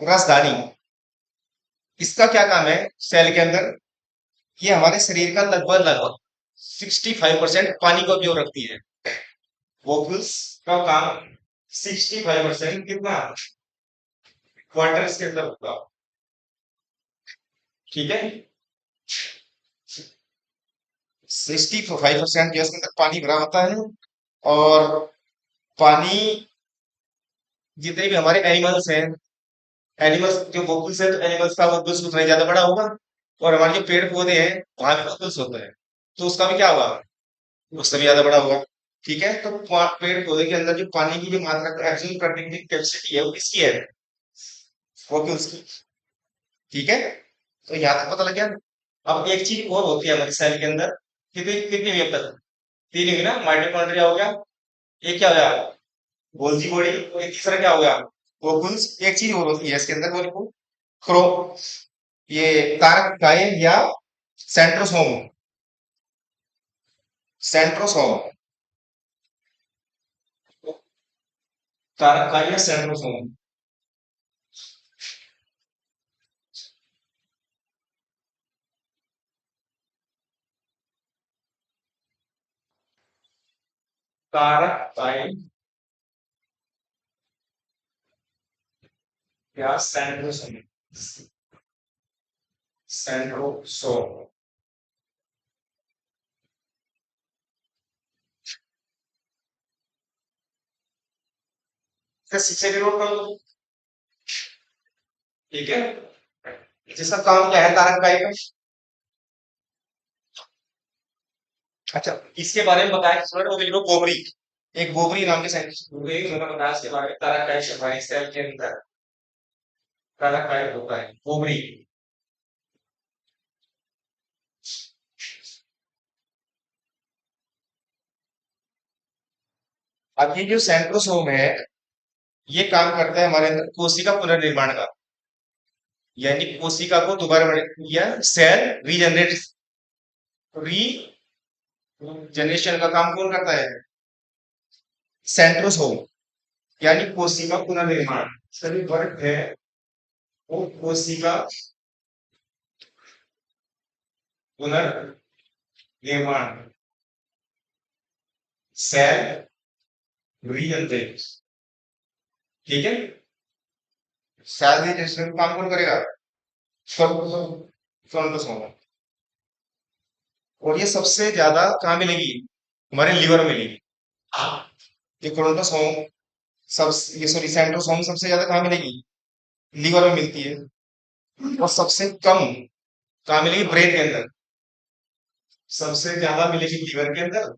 रसधानी। इसका क्या काम है सेल के अंदर, ये हमारे शरीर का लगभग लगभग 65% पानी को उपयोग रखती है। वोक्यूल्स का काम 65% कितना वाटर इसके अंदर होगा। ठीक है, 65% जो इसके अंदर पानी भरा होता है, और पानी जितने भी हमारे एनिमल्स हैं, एनिमल्स जो वोक्यूल्स है, तो एनिमल्स का वोक्यूल्स उतना ही ज्यादा बड़ा होगा, और हमारे जो पेड़ पौधे हैं वहां भी वोक्यूल्स होते हैं, तो उसका भी क्या होगा, उससे भी ज्यादा बड़ा होगा। ठीक है, तो पेड़ पौधे के अंदर जो पानी की जो मात्रा को एब्जॉर्ब करने की कैपेसिटी है वो किसकी है, वोक्यूल्स की। ठीक है, तो यहाँ तक पता लग गया। अब एक चीज और होती है हमारे सेल के अंदर, कितनी कितनी हुई अब तक, तीन हुई ना, माइटोकॉन्ड्रिया हो गया, एक क्या हो गया गोल्जी बॉडी, और एक तीसरा क्या हो गया वोक्यूल्स। एक चीज और होती है इसके अंदर, वो लिखो क्रो, ये तारक काय या सेंट्रोसोम, सेंट्रोसोम, तारक काय या सेंट्रोसोम। तारक काय या सेंट्रोसोम, सेंट्रोसोम। इसका शिक्षक के रोल कर दो। ठीक है, जिसका काम क्या है तारक काय का। अच्छा, इसके बारे में बताया सर, वो लिखो गोबरी, एक गोबरी नाम के साइंटिस्ट हुए, उन्होंने बताया इसके बारे में, तारक काय हमारे सेल के अंदर तारक काय होता है गोबरी। अब ये जो सेंट्रोसोम है, ये काम करता है हमारे अंदर कोशिका पुनर्निर्माण का, यानी कोशिका को दोबारा या सेल रीजनरेट, रीजनरेशन का काम कौन करता है, सेंट्रोसोम, यानी कोशिका पुनर्निर्माण। सभी वर्ग है वो कोशिका पुनर्निर्माण, सेल रीजनरेट। ठीक है, सेल रीजनरेशन का काम कौन करेगा, सेंट्रोसोम। और ये सबसे ज्यादा कहाँ मिलेगी, हमारे लिवर में मिलेगी। ये क्रोमोसोम सब, ये सॉरी सेंट्रोसोम सबसे ज्यादा कहाँ मिलेगी, लिवर में मिलती है, और सबसे कम कहाँ मिलेगी, ब्रेन के अंदर। सबसे ज्यादा मिलेगी लिवर के अंदर,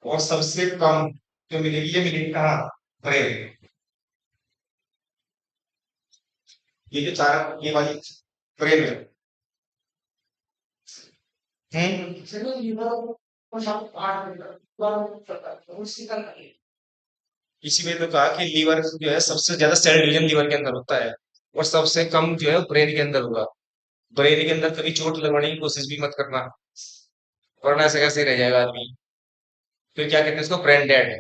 और सबसे कम जो मिलेगी ये मिलेगी कहाँ, ब्रेन। ये जो चार ये वाली ब्रेन में। चलो लीवर को सब काट देगा उसकी तरह इसी में तो कहा कि लीवर जो है सबसे ज्यादा सेल डिवीजन लीवर के अंदर होता है, और सबसे कम जो है ब्रेन के अंदर होगा। ब्रेन के अंदर कभी चोट लगवाने की कोशिश भी मत करना, वरना ऐसे कैसे रह जाएगा आदमी। फिर क्या कहते हैं इसको, ब्रेन डेड है।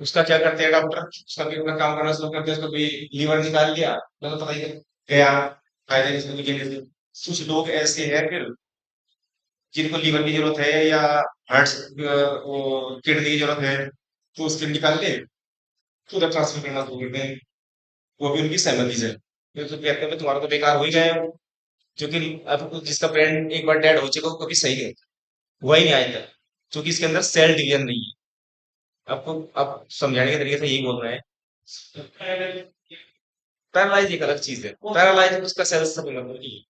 उसका क्या करते हैं डॉक्टर, उसका भी अपना काम करना शुरू करते हैं, उसको भी लीवर निकाल लिया, तो पता ही है गया फायदे इसमें के लिए। कुछ लोग ऐसे हैं फिर जिनको लीवर की जरूरत है या हार्ट किडनी की जरूरत है, तो उसके निकाल ले, तो उधर ट्रांसफर करना शुरू करते हैं। वो भी उनकी सहमति से, फिर तो कहते हैं तुम्हारा तो बेकार हो ही गया है, क्योंकि अब जिसका ब्रेन एक बार डेड हो चुका वो कभी सही नहीं, हुआ ही नहीं आएगा, क्योंकि इसके अंदर सेल डिवीजन नहीं है। आपको अब समझाने के तरीके से यही बोल रहे हैं। पैरालाइज एक अलग चीज है, पैरालाइज उसका सेल से कोई मतलब नहीं है।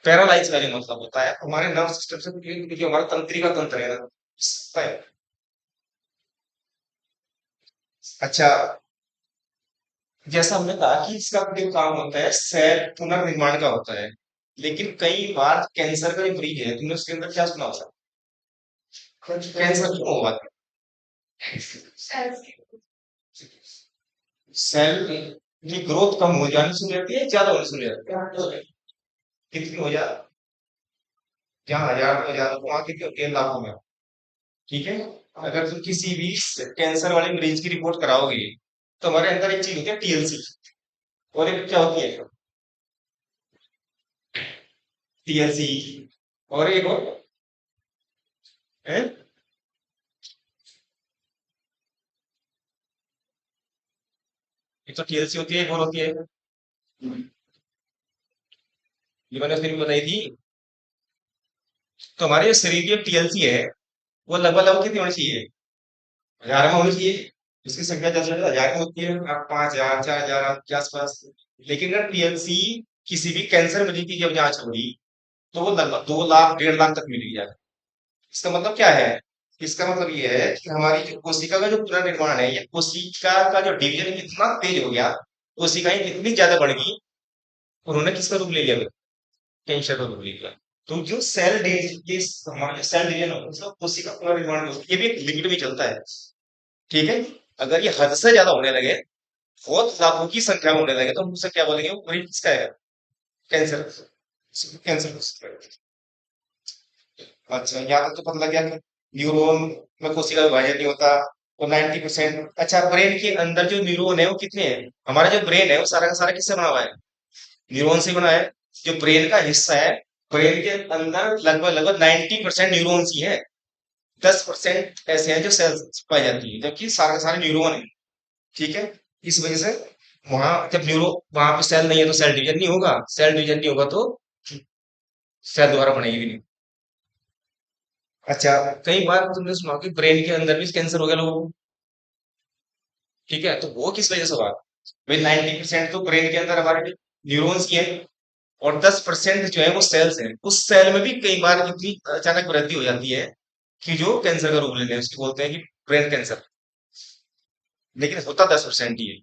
पैरालाइज का जो मतलब होता है हमारे नर्व सिस्टम से, क्योंकि जो हमारा तंत्रिका तंत्र है ना, इसका है। अच्छा, जैसा हमने कहा कि इसका जो काम होता है सेल पुनर्निर्माण का होता है, लेकिन कई बार कैंसर का जो मरीज है तुमने उसके अंदर क्या सुना होगा, कैंसर क्यों हुआ, सेल की ग्रोथ कम हो जाने से हो जाती है, ज्यादा होने से हो जाती है, कितनी हो जाती, जहाँ हजार हो जाता तो वहां कितनी होती है, लाखों में। ठीक है, अगर तुम किसी भी कैंसर वाले मरीज की रिपोर्ट कराओगे तो हमारे अंदर एक चीज होती है टीएलसी, और एक क्या होती है, टीएलसी, और एक और है, एक तो टीएलसी होती है, एक और होती है, ये मैंने उस दिन भी बताई थी। तो हमारे जो शरीर की टीएलसी है वो लगभग लगभग कितनी होनी चाहिए, हजार में होनी चाहिए, उसकी संख्या ज्यादा से ज्यादा हजार में होती है, आप 5,000 4,000 के आसपास। लेकिन अगर टीएलसी किसी भी कैंसर मरीज की जब जांच होगी तो वो लगभग 2 लाख 1.5 लाख तक मिल जाएगा। इसका मतलब क्या है, इसका मतलब ये है कि हमारी जो कोशिका का जो पुनर्निर्माण है या कोशिका का जो डिवीजन इतना तेज हो गया, कोशिकाएं इतनी ज्यादा बढ़ गई, उन्होंने किसका रूप ले लिया, कैंसर का रूप ले लिया। तो जो सेल डिवीजन, हमारा सेल डिवीजन होता है उसका कोशिका पुनर्निर्माण होता है, ये भी एक लिमिट में चलता है। ठीक है, अगर ये हद से ज्यादा होने लगे, बहुत लाखों की संख्या में होने लगे, तो हम उसे क्या बोलेंगे, वो मरीज किसका है, कैंसर, कैंसर। अच्छा, यहाँ तक तो पता लग गया कि न्यूरॉन में कोशिका विभाजन नहीं होता, तो 90%। अच्छा, ब्रेन के अंदर जो न्यूरॉन है वो कितने हैं, हमारा जो ब्रेन है वो सारा का सारा किससे बना हुआ है, न्यूरॉन से बना है। जो ब्रेन का हिस्सा है, ब्रेन के अंदर लगभग लगभग 90% न्यूरॉन्स ही है, 10% ऐसे हैं जो सेल्स पाई जाती है, जबकि सारा का सारा न्यूरॉन है। ठीक है, इस वजह से वहां जब न्यूरो वहां पे सेल नहीं है तो सेल डिवीजन नहीं होगा, सेल डिवीजन नहीं होगा तो सेल दोबारा बनेगी भी नहीं। अच्छा, कई बार तुमने सुना कि ब्रेन के अंदर भी कैंसर हो गया लोगों को। ठीक है, तो वो किस वजह से हुआ, भाई 90% तो ब्रेन के अंदर हमारे न्यूरॉन्स ही है, और 10% जो है वो सेल्स हैं, उस सेल में भी कई बार इतनी अचानक वृद्धि हो जाती है कि जो कैंसर का रूप लेने हैं, उसको बोलते हैं कि ब्रेन कैंसर, लेकिन होता 10% ही है।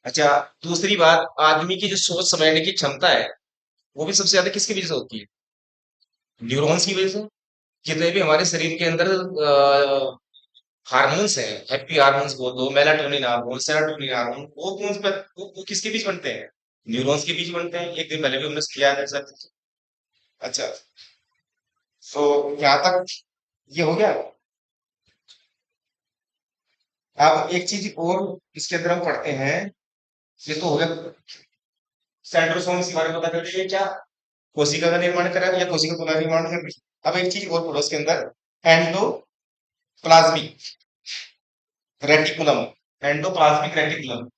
अच्छा, दूसरी बात, आदमी की जो सोच समझने की क्षमता है वो भी सबसे ज्यादा किसकी वजह से होती है, न्यूरॉन्स की वजह से। जितने भी हमारे शरीर के अंदर हार्मोन्स हैं, हैप्पी हार्मोन्स बोल दो, मेलाटोनिन हार्मोन, सेरोटोनिन हार्मोन, वो किसके बीच बनते हैं, न्यूरॉन्स के बीच बनते हैं, एक दिन पहले भी हमने किया है सर। अच्छा, तो यहाँ तक ये हो गया। अब एक चीज और इसके अंदर हम पढ़ते हैं, ये तो हो गया सेंट्रोसोम्स के बारे में पता कर लीजिए, क्या कोशिका का निर्माण करा या कोशिका का निर्माण कर रही। अब एक चीज और पढ़ो इसके अंदर, endoplasmic reticulum, endoplasmic reticulum.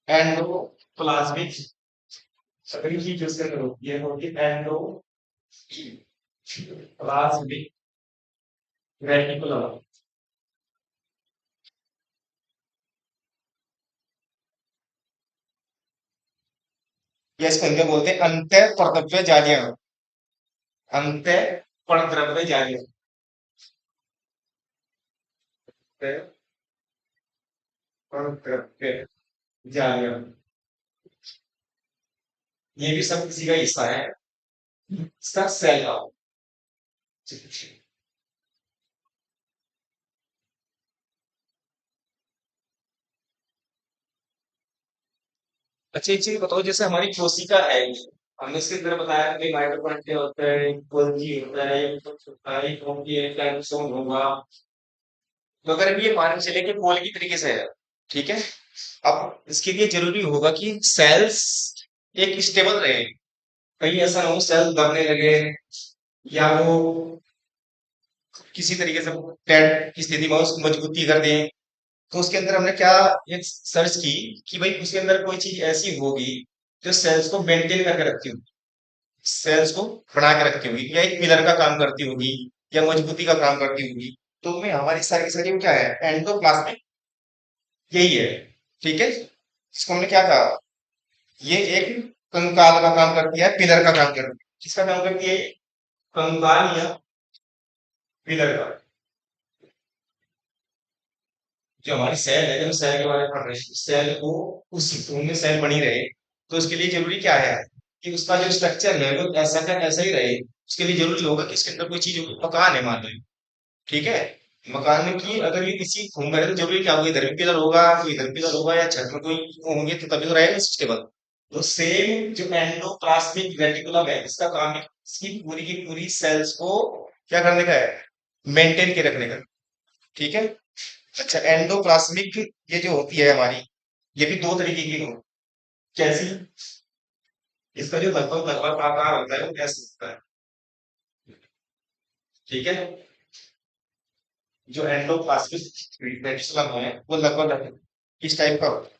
Endoplasmic सभी चीज उसके अंदर होती है, एंडोप्लाज्मिक रेटिकुलम। या इसको हिंदी में बोलते हैं अंत्य परद्रव्य जालियां, अंत्य परद्रव्य जालियां, अंत्य परद्रव्य जालियां, ये भी सब किसी का हिस्सा है, इसका सेल का। अच्छा, एक चीज बताओ, जैसे हमारी कोशिका है, हमने इसके अंदर बताया कि माइटोकॉन्ड्रिया होता है, गोल्गी होता है, कुछ होता है, गोल्गी है, कैल्शियम होगा। तो अगर ये मान के चले कि गोल्गी तरीके से है, ठीक है, अब इसके लिए जरूरी होगा कि सेल्स एक स्टेबल रहे, कहीं ऐसा ना हो सेल दबने लगे या वो किसी तरीके से डेड की स्थिति में हो, उसको मजबूती कर दें। तो उसके अंदर हमने क्या एक सर्च की कि भाई उसके अंदर कोई चीज ऐसी होगी जो सेल्स को मेंटेन करके रखती होगी, सेल्स को बना के रखती होगी, या एक पिलर का काम करती होगी, या मजबूती का काम करती होगी। तो में हमारी सारी की सारी वो क्या है, एंडोप्लाज्मिक, यही है। ठीक है, इसको हमने क्या कहा, ये एक कंकाल का काम करती है, पिलर का काम करती है। किसका काम करती है, कंकाल या पिलर का। जो हमारी सेल है, जब सेल के बारे में पढ़ रहे हैं, सेल को उस में सेल बनी रहे तो उसके लिए जरूरी क्या है कि उसका जो स्ट्रक्चर है वो ऐसा का ऐसा ही रहे। उसके लिए जरूरी होगा कि इसके अंदर कोई चीज होगी, मकान है मान लो, ठीक है। मकान में की अगर ये किसी घूम रहे तो जरूरी क्या होगा, इधर भी पिलर होगा, कोई इधर पिलर होगा, या छत में कोई होंगे तो तभी तो रहेगा स्टेबल। तो सेम जो एंडोप्लाज्मिक रेटिकुलम है, इसका काम है इसकी पूरी की पूरी सेल्स को क्या करने का है, मेंटेन के रखने का। ठीक है। अच्छा, एंडोप्लाज्मिक ये जो होती है हमारी, ये भी दो तरीके की हो, कैसी, इसका जो लगभग लगभग आकार होता है वो कैसे होता है, ठीक है। जो एंडोप्लाज्मिक रेटिकुलम है वो लगभग इस टाइप का होता है।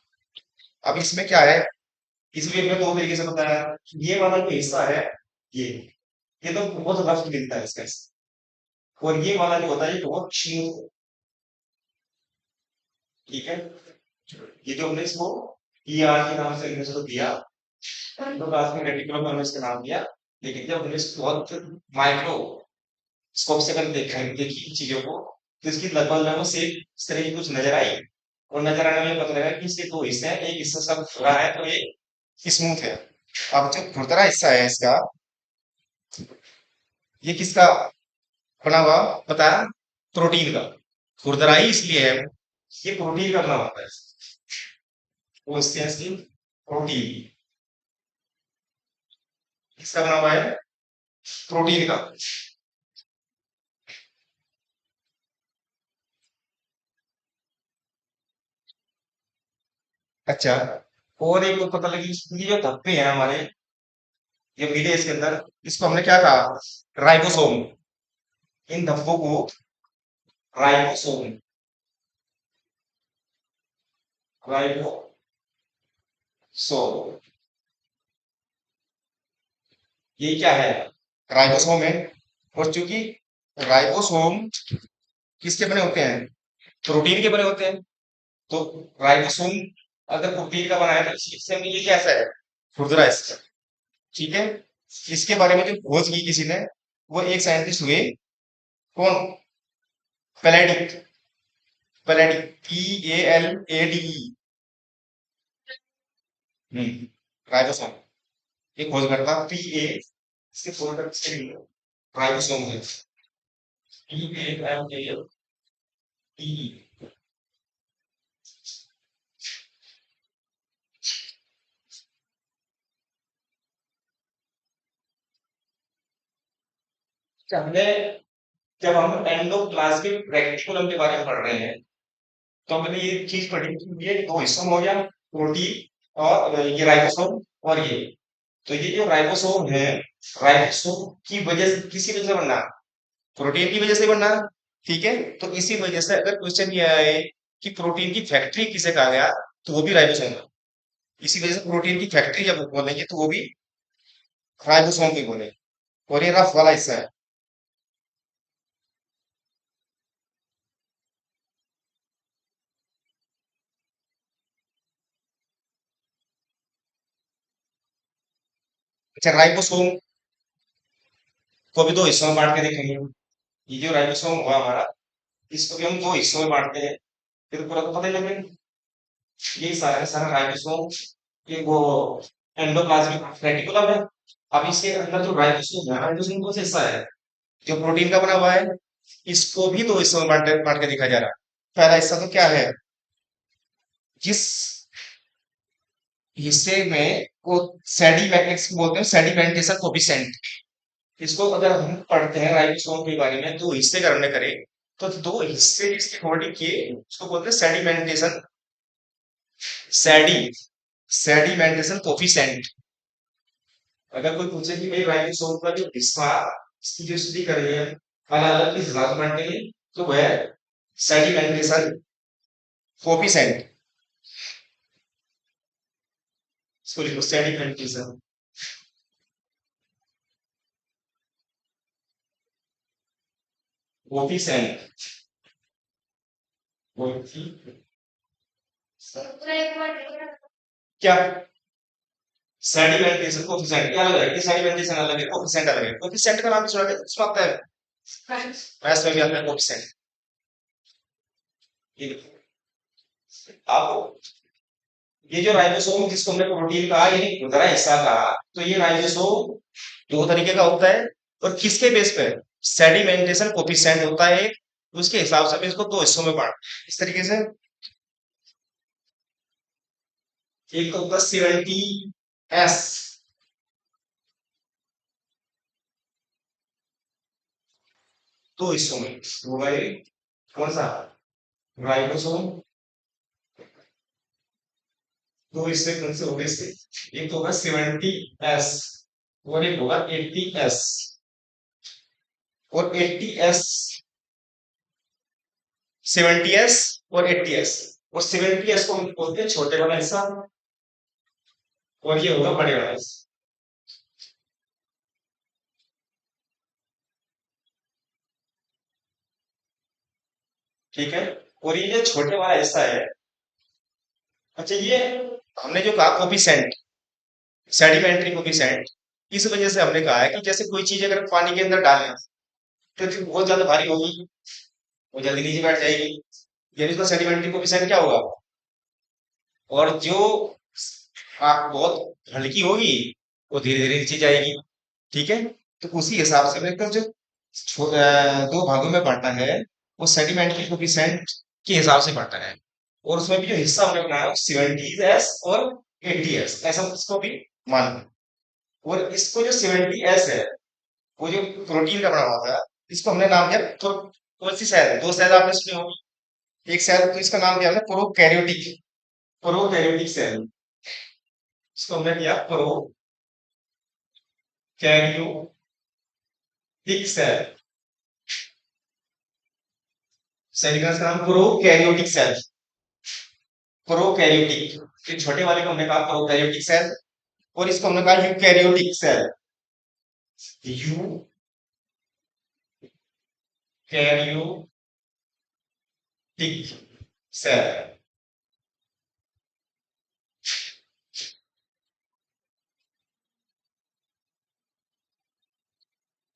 अब इसमें क्या है, इसलिए मैं दो तरीके से बताया, ये वाला जो हिस्सा है, ये तो बहुत रफ मिलता है इसका हिस्सा। और ये वाला जो होता है ये बहुत स्मूथ, ठीक है। ये जो हमने इसको ई आर के नाम से हमने इसको दिया, तो क्लास में रेटिकुलम हमने इसका नाम दिया। लेकिन जब हमने इसको बहुत माइक्रो स्कोप से कर देखा देखी चीजों को, तो इसकी लगभग लगभग से इस तरह की कुछ नजर आई। और नजर आने में पता लगा कि इसके दो हिस्से हैं, एक हिस्सा सब खुला है तो ये स्मूथ है। अब जो खुरदरा हिस्सा है इसका, ये किसका बना हुआ पता है, प्रोटीन का। खुरदरा ही इसलिए है, ये प्रोटीन का बना होता है, वो इससे इसकी प्रोटीन किसका बना हुआ है, प्रोटीन का। अच्छा, और एक पता लगी, ये जो धब्बे हैं हमारे, ये मिले इसके अंदर, इसको हमने क्या कहा, राइबोसोम। इन धब्बों को राइबोसोम, राइबोसोम, ये क्या है, राइबोसोम है। और चूंकि राइबोसोम किसके बने होते हैं, प्रोटीन के बने होते हैं, तो राइबोसोम अगर प्रोटीन का बना है तो इससे में ये कैसा है, खुरदरा हिस्सा, ठीक है। इसके बारे में जो खोज की किसी ने, वो एक साइंटिस्ट हुए, कौन, पैलेडिक, पैलेडिक, PALADE, राइबोसोम, ये खोजकर्ता PA, इसके फुल फॉर्म इसके लिए राइबोसोम है, PALADE। हमने जब हम एंडोप्लाज्मिक रेटिकुलम के बारे में पढ़ रहे हैं, तो हमने ये चीज पढ़ी कि ये दो हिस्सों में हो गया, प्रोटीन और ये राइबोसोम, और ये, तो ये जो राइबोसोम है, राइबोसोम की वजह से, किसी वजह से बनना, प्रोटीन की वजह से बनना, ठीक है। तो इसी वजह से अगर क्वेश्चन ये आए कि प्रोटीन की फैक्ट्री किसे कहा गया, तो वो भी राइबोसोम है। इसी वजह से प्रोटीन की फैक्ट्री जब बोलेंगे तो वो भी राइबोसोम की बोलेंगे। और ये रफ वाला हिस्सा है। अच्छा, राइबोसोम को भी दो हिस्सों में बांट के देखेंगे। ये जो राइबोसोम हुआ हमारा, इसको भी हम दो हिस्सों में बांटते हैं, फिर पूरा तो पता ही लगेगा। ये सारा सारा राइबोसोम, ये वो एंडोप्लाज्मिक रेटिकुलम है। अब इसके अंदर जो राइबोसोम है, राइबोसोम कौन सा हिस्सा है, जो प्रोटीन का बना हुआ है, इसको भी दो हिस्सों में बांट के देखा जा रहा है। पहला हिस्सा तो क्या है, जिस हिस्से में वो सेडिमेंट बोलते हैं, सेडिमेंटेशन कोफिशिएंट, इसको अगर हम पढ़ते हैं राइबोसोम के बारे में, दो हिस्से का हमने करे, तो दो हिस्से जिसके होल्डिंग किए उसको बोलते हैं सेडिमेंटेशन, सेडी सेडिमेंटेशन कोफिशिएंट। अगर कोई पूछे कि भाई राइबोसोम का जो हिस्सा इसकी जो स्टडी कर रही है अलग अलग किस हिसाब से बांटे हैं, तो वह सेडिमेंटेशन कोफिशिएंट, इसको लिखो सेडिमेंटेशन कोफिशिएंट, क्या सेडिमेंटेशन कोफिशिएंट क्या अलग है, सेडिमेंटेशन अलग है, कोफिशिएंट अलग है। कोफिशिएंट का नाम सुना है, इसमें आता है मैथ्स में भी आता है कोफिशिएंट। ये आपको ये जो राइबोसोम जिसको हमने प्रोटीन कहा, ये खुदरा हिस्सा कहा, तो ये राइबोसोम दो तरीके का होता है और किसके बेस पे, सेडिमेंटेशन कोफिशिएंट होता है एक, उसके हिसाब से हम इसको दो हिस्सों में बांट इस तरीके से। एक तो होगा 70s, दो हिस्सों में होगा ये, कौन सा राइबोसोम, दो हिस्से कौन से होंगे इसके, एक तो होगा 70s और एक होगा 80s। और 80s, 70s और 80s, और 70s को हम बोलते हैं छोटे वाला हिस्सा और ये होगा बड़े वाला हिस्सा, ठीक है। और ये जो छोटे वाला हिस्सा है, अच्छा ये हमने जो कहा कोफिशिएंट, सेडिमेंट्री कोफिशिएंट, इस वजह से हमने कहा है कि जैसे कोई चीज अगर पानी के अंदर डालें तो फिर बहुत ज्यादा भारी होगी, वो जल्दी नीचे बैठ जाएगी, यानी उसका सेडिमेंट्री कोफिशिएंट क्या होगा, और जो आप बहुत हल्की होगी वो धीरे धीरे नीचे जाएगी, ठीक है। तो उसी हिसाब से लेकर जो दो भागों में बांटा है वो सेडिमेंट्री कोफिशिएंट के हिसाब से बांटा है, और उसमें भी जो हिस्सा हमने बनाया 70s और 80s ऐसा उसको भी मानना। और इसको जो 70s है वो जो प्रोटीन का बना हुआ था, इसको हमने नाम दिया, तो कौन सी सेल है, दो सेल आपने सुनी होगी, एक सेल तो इसका नाम दिया हमने प्रोकैरियोटिक, प्रोकैरियोटिक सेल, इसको हमने दिया प्रोकैरियोटिक सेल, सेल का नाम प्रोकैरियोटिक सेल, प्रोकैरियोटिक, फिर छोटे वाले को हमने कहा प्रोकैरियोटिक सेल, और इसको हमने कहा यूकैरियोटिक सेल, यूकैरियोटिक सेल।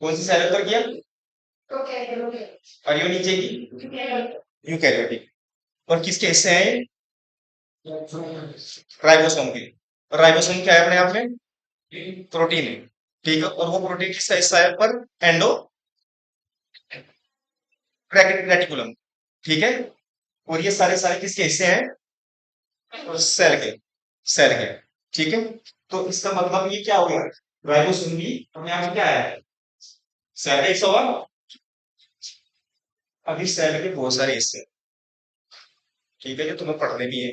कौन सी सेल पर किया, और ये नीचे की यूकैरियोटिक, और किसके हिस्से हैं ये? राइबोसोम के, और राइबोसोम क्या है अपने आप में, प्रोटीन है, ठीक है। और वो प्रोटीन किसका हिस्सा है पर, एंडो रेटिकुलम, ठीक है। और ये सारे सारे किसके हिस्से हैं, सेल के, सेल के, ठीक है। तो इसका मतलब ये क्या हो गया, राइबोसोम भी अपने आप में क्या है, सेल का हिस्सा हुआ। अभी सेल के बहुत सारे हिस्से हैं, ठीक है, जो तुम्हें पढ़ने भी है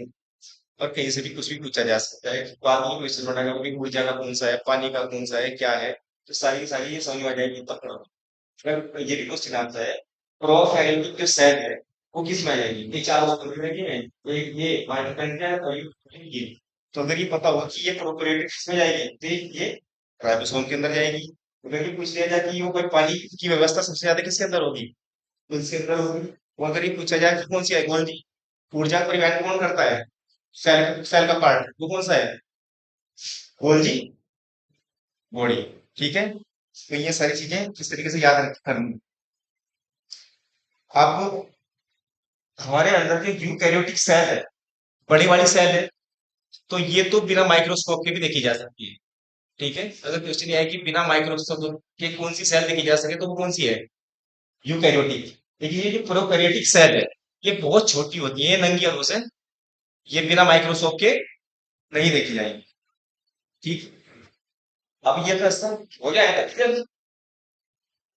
और कहीं से भी कुछ भी पूछा जा सकता है, बाद में क्वेश्चन बनाएगा वो भी ऊर्जा का कौन सा है, पानी का कौन सा है, क्या है, तो सारी की सारी ये समझ में आ जाएगी तब पढ़ो। अगर ये भी क्वेश्चन आता है प्रोकैरियोटिक जो सेल है वो किस में आ जाएगी, ये चार वस्तु में कि नहीं, ये माइटोकॉन्ड्रिया है और ये, तो अगर ये पता होगा कि ये प्रोकैरियोटिक किसमें जाएगी, तो ये राइबोसोम के अंदर जाएगी। अगर ये पूछ लिया जाए कि वो कोई पानी की व्यवस्था सबसे ज्यादा किसके अंदर होगी, तो इसके अंदर होगी। वो अगर ये पूछा जाए कि कौन सी है, गोल्डी, ऊर्जा परिवहन कौन करता है, सेल सेल का पार्ट वो कौन सा है, गोल्जी बॉडी, ठीक है। तो ये सारी चीजें किस तरीके से याद करनी, आप हमारे अंदर जो यूकैरियोटिक सेल है, बड़ी वाली सेल है, तो ये तो बिना माइक्रोस्कोप के भी देखी जा सकती है, ठीक है। अगर क्वेश्चन ये है कि बिना माइक्रोस्कोप के कौन सी सेल देखी जा सके, तो वो कौन सी है, यूकैरियोटिक। लेकिन ये जो प्रोकैरियोटिक सेल है ये बहुत छोटी होती है, ये नंगी आंखों से, ये बिना माइक्रोस्कोप के नहीं देखी जाएंगी, ठीक। अब ये तो ऐसा हो गया है।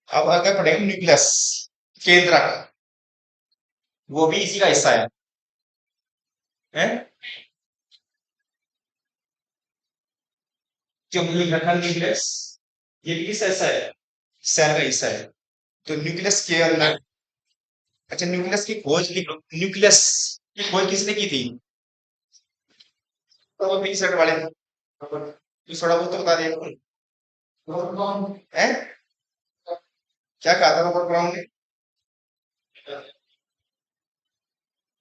अब अगर पढ़ेंगे न्यूक्लियस, केंद्रक, वो भी इसी का हिस्सा है? जो हमने लिख रखा न्यूक्लियस, ये भी किस ऐसा है, सेल का हिस्सा है। तो न्यूक्लियस के अंदर, अच्छा न्यूक्लियस की खोज लिख लो, न्यूक्लियस की खोज किसने की थी, तो वो सेट वाले थे। तो थोड़ा बहुत तो बता दिया है, क्या कहा था रॉबर्ट ब्राउन ने?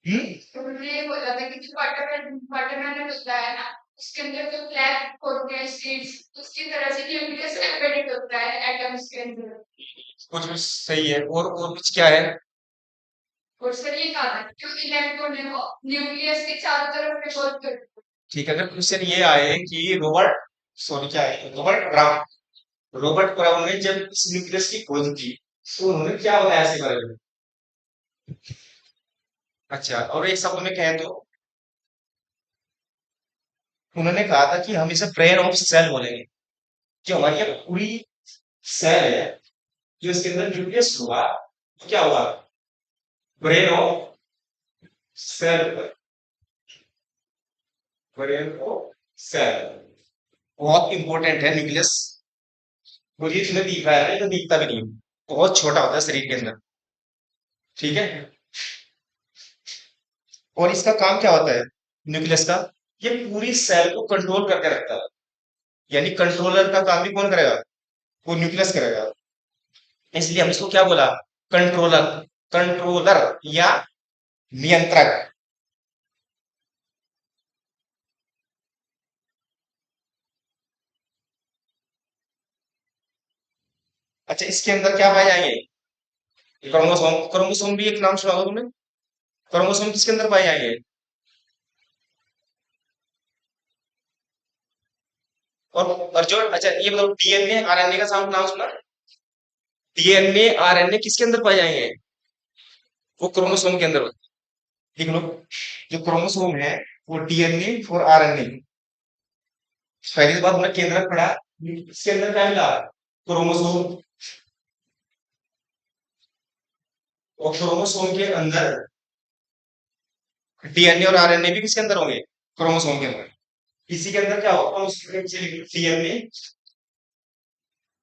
उन्होंने ये बोला था कि जो वाटरमेलन होता है ना, उसके अंदर जो फ्लैग होते हैं सीड्स, उसकी तरह से न्यूक्लियस एम्बेडेड होता है एटम्स के अंदर। कुछ भी सही है, और कुछ क्या है? और सर ये कहा था जो इलेक्ट्रॉन है वो न्यूक्लियस के चारों तरफ रिवॉल्व करते हैं। ठीक है, अगर क्वेश्चन ये आए कि रॉबर्ट, सॉरी क्या है, रॉबर्ट ब्राउन ने जब इस न्यूक्लियस की खोज की तो उन्होंने क्या बताया इसके बारे में? अच्छा, और एक शब्द में कहें तो उन्होंने कहा था कि हम इसे ब्रेन ऑफ सेल बोलेंगे। जो हमारी ये पूरी सेल है, जो इसके अंदर न्यूक्लियस हुआ तो क्या हुआ, brain of cell, brain of cell बहुत इंपॉर्टेंट है न्यूक्लियस। मुझे इसमें दिख रहा है, तो दिखता भी नहीं, बहुत छोटा होता है शरीर के अंदर, ठीक है। और इसका काम क्या होता है न्यूक्लियस का, ये पूरी सेल को कंट्रोल करके रखता है, यानी कंट्रोलर का काम भी कौन करेगा, वो न्यूक्लियस करेगा। इसलिए हम इसको क्या बोला, कंट्रोलर, कंट्रोलर या नियंत्रक। अच्छा, इसके अंदर क्या पाए जाएंगे, क्रोमोसोम, क्रोमोसोम भी एक नाम सुना होगा तुमने, क्रोमोसोम किसके अंदर पाए जाएंगे, और जो, अच्छा ये बताओ, डीएनए आरएनए का नाम सुना, डीएनए आरएनए किसके अंदर पाए जाएंगे, वो क्रोमोसोम के अंदर होते हैं। देख लो, जो क्रोमोसोम है वो डीएनए और आरएनए, पहली बार हमने केंद्रक पढ़ा, इसके अंदर क्या मिला, क्रोमोसोम, और क्रोमोसोम के अंदर डीएनए और आरएनए भी किसके अंदर होंगे, क्रोमोसोम के अंदर। इसी के अंदर क्या होगा, डीएनए,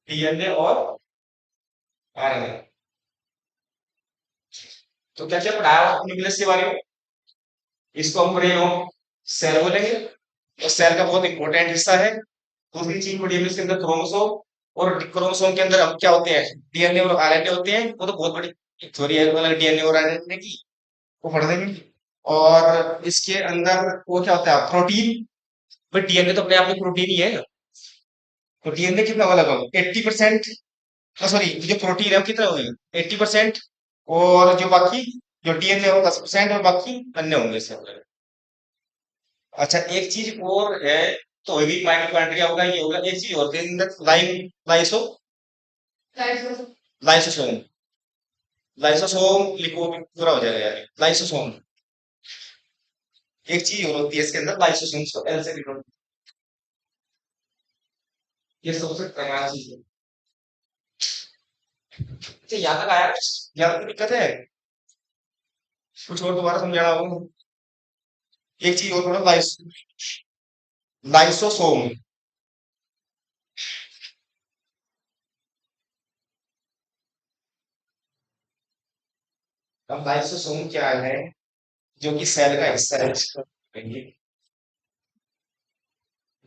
डीएनए और आरएनए। तो क्या क्या पढ़ाया न्यूक्लियस के बारे में, इसको हम ब्रेन ऑफ सेल बोलेंगे, और सेल का बहुत इंपॉर्टेंट हिस्सा है। दूसरी चीज पढ़ी हमने इसके अंदर क्रोमोसोम, और क्रोमोसोम के अंदर अब क्या होते हैं, डीएनए और आरएनए होते हैं, वो तो बहुत बड़ी थ्योरी है मतलब डीएनए और आरएनए की, वो पढ़ देंगे। और इसके अंदर वो क्या होता है, प्रोटीन, बट डीएनए तो अपने आप में प्रोटीन ही है। तो डीएनए कितना वाला होगा, 80%, सॉरी जो प्रोटीन है वो कितना होगा, 80%, और जो बाकी जो डीएनए होगा 10%, और बाकी अन्य होंगे इसके अंदर। अच्छा एक चीज और है, तो भी माइटोकॉन्ड्रिया होगा, ये होगा, एक चीज और लाइसो, लाइसोसोम लाइसोसोम, लाइसोसोम लिखो पूरा हो जाएगा यार, लाइसोसोम। एक चीज और होती है इसके अंदर, लाइसोसोम को एल से लिखो, ये सबसे कमाल चीज है। अच्छा यहाँ तक आया, यहाँ तक दिक्कत है, कुछ और दोबारा समझाना होगा। एक चीज और पढ़ो, लाइसोसोम। अब लाइसोसोम क्या है, जो कि सेल का हिस्सा है,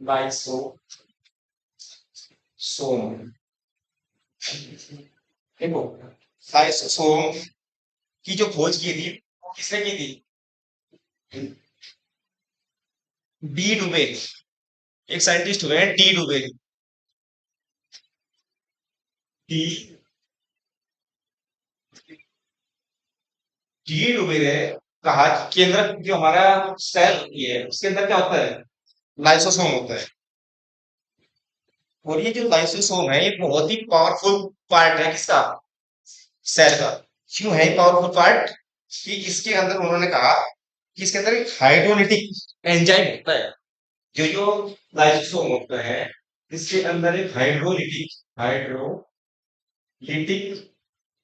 लाइसोसोम। देखो, लाइसोसोम की जो खोज की थी वो किसने की थी, डी डुबे, एक साइंटिस्ट हुए हैं डी डुबे, डी डी डुबे ने कहा कि केंद्र जो हमारा सेल है उसके अंदर क्या होता है, लाइसोसोम होता है। और ये जो लाइसोसोम है ये बहुत ही पावरफुल पार्ट है किसका, सेल का। क्यों है पावरफुल पार्ट, कि इसके अंदर उन्होंने कहा कि इसके अंदर एक हाइड्रोलिटिक एंजाइम होता है, जो लाइसोसोम होता है इसके अंदर एक हाइड्रोलिटिक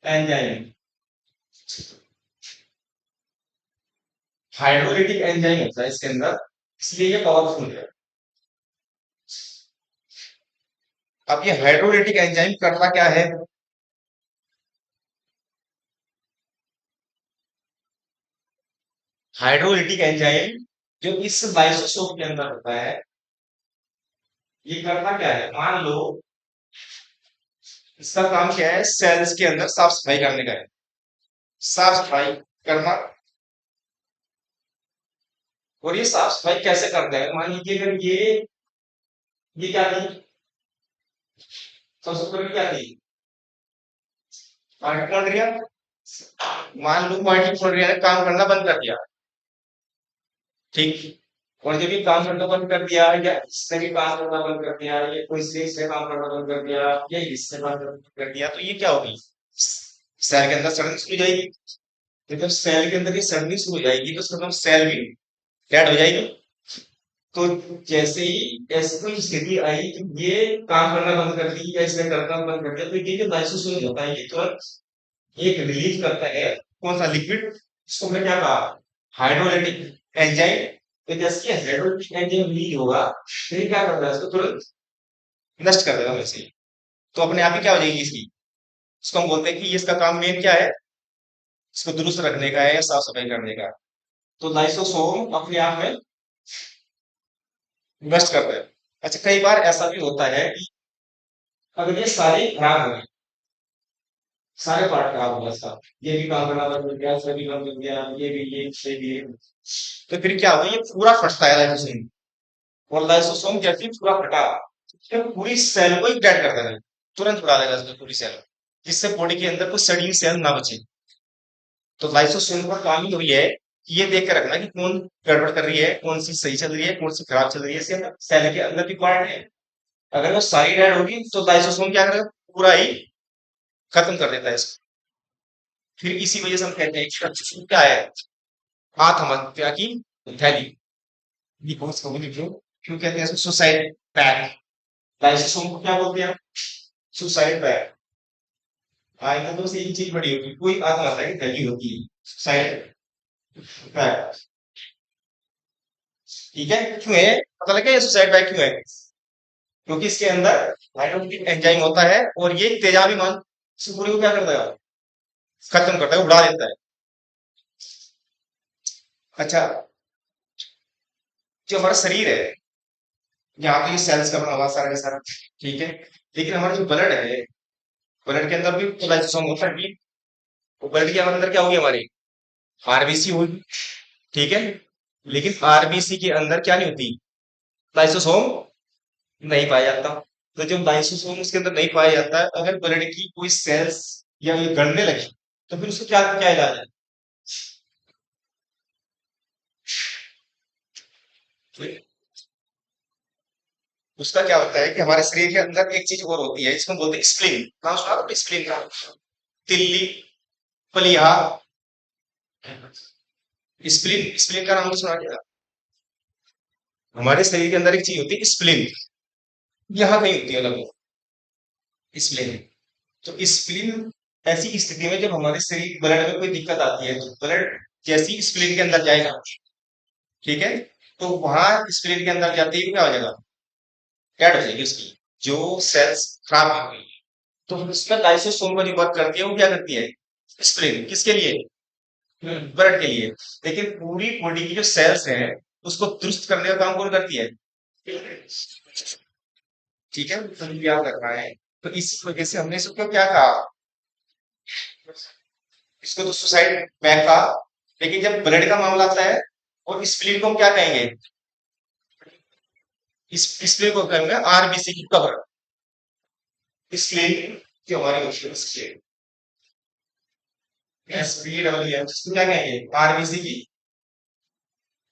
एंजाइम, होता है इसके अंदर, इसलिए ये पावरफुल है। अब ये हाइड्रोलाइटिक एंजाइम करता क्या है? हाइड्रोलाइटिक एंजाइम जो इस लाइसोसोम के अंदर होता है, ये करता क्या है? मान लो इसका काम क्या है? सेल्स के अंदर साफ सफाई करने का है। साफ सफाई करना। और ये साफ सफाई कैसे करता है? मान लीजिए अगर ये क्या थी? सबसे पहले क्या थी? माइटोकॉन्ड्रिया। मान लो माइटोकॉन्ड्रिया ने काम करना बंद कर दिया, ठीक। और जब ये काम करना बंद कर दिया, या इसने भी काम करना बंद कर दिया, या कोई से इससे काम करना बंद कर दिया, या इससे काम करना बंद कर दिया, तो ये क्या होगी? सेल के अंदर सड़न शुरू हो जाएगी। तो जब सेल के अंदर ये सड़नी शुरू हो जाएगी तो उसका मतलब सेल भी डेड हो जाएगी। तो जैसे ही ऐसी कोई स्थिति आई कि ये काम करना बंद कर दी या इसने करना बंद कर दिया, तो ये जो लाइसोसोम होता है ये तुरंत एक रिलीज करता है कौन सा लिक्विड, इसको हमने क्या कहा? Hydrolytic enzyme. तो जैसे कि हाइड्रोलाइटिक एंजाइम रिलीज होगा, फिर क्या करता है? इसको तुरंत नष्ट कर देगा वैसे ही। तो अपने आप ही क्या हो जाएगी इसकी? इसको हम बोलते हैं कि ये इसका काम मेन क्या है? इसको दुरुस्त रखने का है या साफ सफाई करने का। तो लाइसोसोम अपने आप में नष्ट करता है। अच्छा, कई बार ऐसा भी होता है कि अगर ये सारे खराब हो गए, सारे पार्ट खराब हो गए, इसका ये भी काम करना बंद कर दिया, इसका भी बंद कर दिया, ये भी ये, तो फिर क्या होगा? ये पूरा फटता है लाइसोसोम। और लाइसोसोम जैसे ही पूरा फटा, फिर पूरी सेल को ही डेड कर देगा, तुरंत उड़ा देगा इसको पूरी सेल, जिससे बॉडी के अंदर कोई सड़ी हुई सेल ना बचे। तो लाइसोसोम का काम ही वही है कि ये देख के रखना कि कौन गड़बड़ कर रही है, कौन सी सही चल रही है, कौन सी खराब चल रही है। सेल के अंदर भी पार्ट है, अगर वो सारी डेड होगी तो लाइसोसोम क्या करेगा? पूरा ही खत्म कर देता है इसको। फिर इसी वजह से हम कहते हैं कि लाइसोसोम क्या है? आत्महत्या की थैली। ये बहुत कबूली क्यों क्यों कहते हैं इसको? Suicide pack. लाइसोसोम को क्या बोलते हैं? Suicide pack. हाँ, इनका तो एक चीज बड़ी होगी, कोई आत्महत्या की थैली होती है, सुसाइड पैक। ठीक है, क्यों है? पता लगा ये सुसाइड पैक क्यों है? क्योंकि इसके अंदर हाइड्रोक्लोरिक एंजाइम होता है और ये तेजाबी मान इस पूरी को क्या करता है? खत्म करता है, उड़ा देता है। अच्छा, जो हमारा शरीर है, यहाँ पे ये सेल्स का बना हुआ सारा का सारा, ठीक है। लेकिन हमारा जो ब्लड है, ब्लड के अंदर भी तो लाइसोसोम होता है, ठीक? वो ब्लड के अंदर क्या होगी? हमारी आरबीसी होगी, ठीक है। लेकिन आरबीसी के अंदर क्या नहीं होती? लाइसोसोम नहीं पाया जाता। तो जब लाइसोसोम उसके अंदर नहीं पाया जाता है, अगर ब्लड की कोई सेल्स या ये गड़ने लगी, तो फिर उसका क्या क्या इलाज है? फिर उसका क्या होता है कि हमारे शरीर के अंदर एक चीज और होती है, जिसको हम बोलते हैं स्प्लीन। नाम सुना आपने स्प्लीन का? तिल्ली, प्लीहा। स्प्लीन, स्प्लीन का नाम तो सुना क्या? हमारे शरीर के अंदर एक चीज होती है स्प्लीन, यहाँ कहीं होती है लगभग स्प्लीन। तो स्प्लीन ऐसी स्थिति में जब हमारे शरीर ब्लड में कोई दिक्कत आती है, तो ब्लड जैसी स्प्लीन के अंदर जाएगा, ठीक है, तो वहां स्प्लीन के अंदर जाते ही क्या हो जाएगा? डेड हो जाएगी उसकी जो सेल्स खराब हो गई। तो उसमें लाइसोसोम का जो वर्क करती है वो क्या करती है? स्प्लीन किसके लिए? ब्लड के लिए। लेकिन पूरी बॉडी की जो सेल्स है उसको दुरुस्त करने का काम कौन करती है? ठीक है, तो याद रखना है। तो इसी वजह से हमने इसको क्या कहा? इसको तो सुसाइड पैक कहा। लेकिन जब ब्लड का मामला आता है और स्प्लीन को हम क्या कहेंगे? इस स्प्लीन को कहेंगे आरबीसी की कवर। स्प्लीन जो हमारी होती है स्प्लीन, SPWM, इसको क्या कहेंगे? आरबीसी की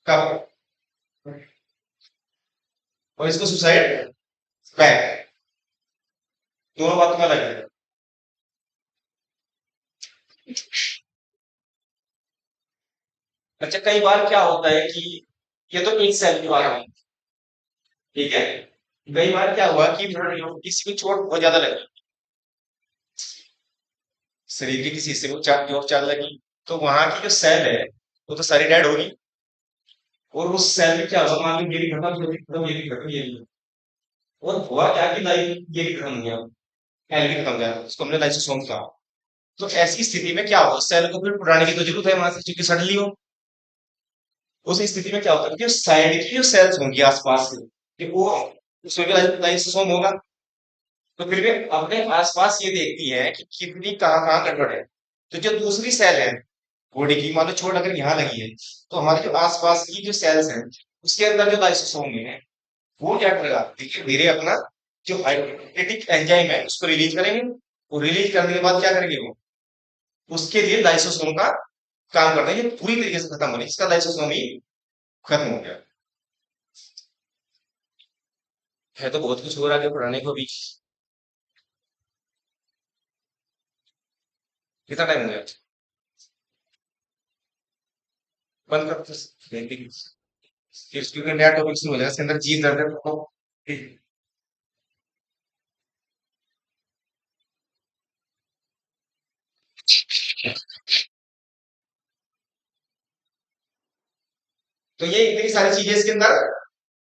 कवर। और इसको सुसाइड पैक। दोनों बातों में अलग है। अच्छा, कई बार क्या होता है कि ये तो एक सेल की बात है, ठीक है। कई बार क्या हुआ कि किसी को चोट बहुत ज्यादा लगी, शरीर के किसी हिस्से को चोट ज्यादा लगी, तो वहां की जो सेल है वो तो सारी डेड होगी। और उस सेल में क्या होगा? मान लो ये भी खत्म, ये भी खत्म, ये भी खत्म, ये भी खत्म। और हुआ क्या कि लाइफ ये भी खत्म हो गया, एल भी खत्म हो गया, उसको हमने लाइसोसोम कहा। तो ऐसी स्थिति में क्या होगा, सेल को फिर उड़ाने की तो जरूरत है वहां से, क्योंकि सडनली हो। उस स्थिति में क्या होता है कि साइड की जो सेल्स होंगी आसपास से, कि वो उसमें भी लाइसोसोम होगा। तो फिर भी अपने आसपास ये देखती है कि कितनी कहाँ कहाँ गड़बड़ है। तो जो दूसरी सेल है बॉडी की, मान लो चोट अगर यहाँ लगी है, तो हमारे जो आसपास की जो सेल्स हैं उसके अंदर जो लाइसोसोम है वो क्या करेगा, धीरे धीरे अपना जो हाइड्रोलाइटिक एंजाइम है उसको रिलीज करेंगे। वो रिलीज करने के बाद क्या करेंगे, वो उसके लिए लाइसोसोम का काम करना है, ये पूरी तरीके से खत्म होने, इसका लाइसोसोम ही खत्म हो गया। है तो बहुत कुछ हो रहा है पढ़ाने को भी। कितना टाइम हो गया, बंद कर फिर क्योंकि नया टॉपिक शुरू हो जाएगा, इसके अंदर जी दर्द है तो तो ये इतनी सारी चीजें इसके अंदर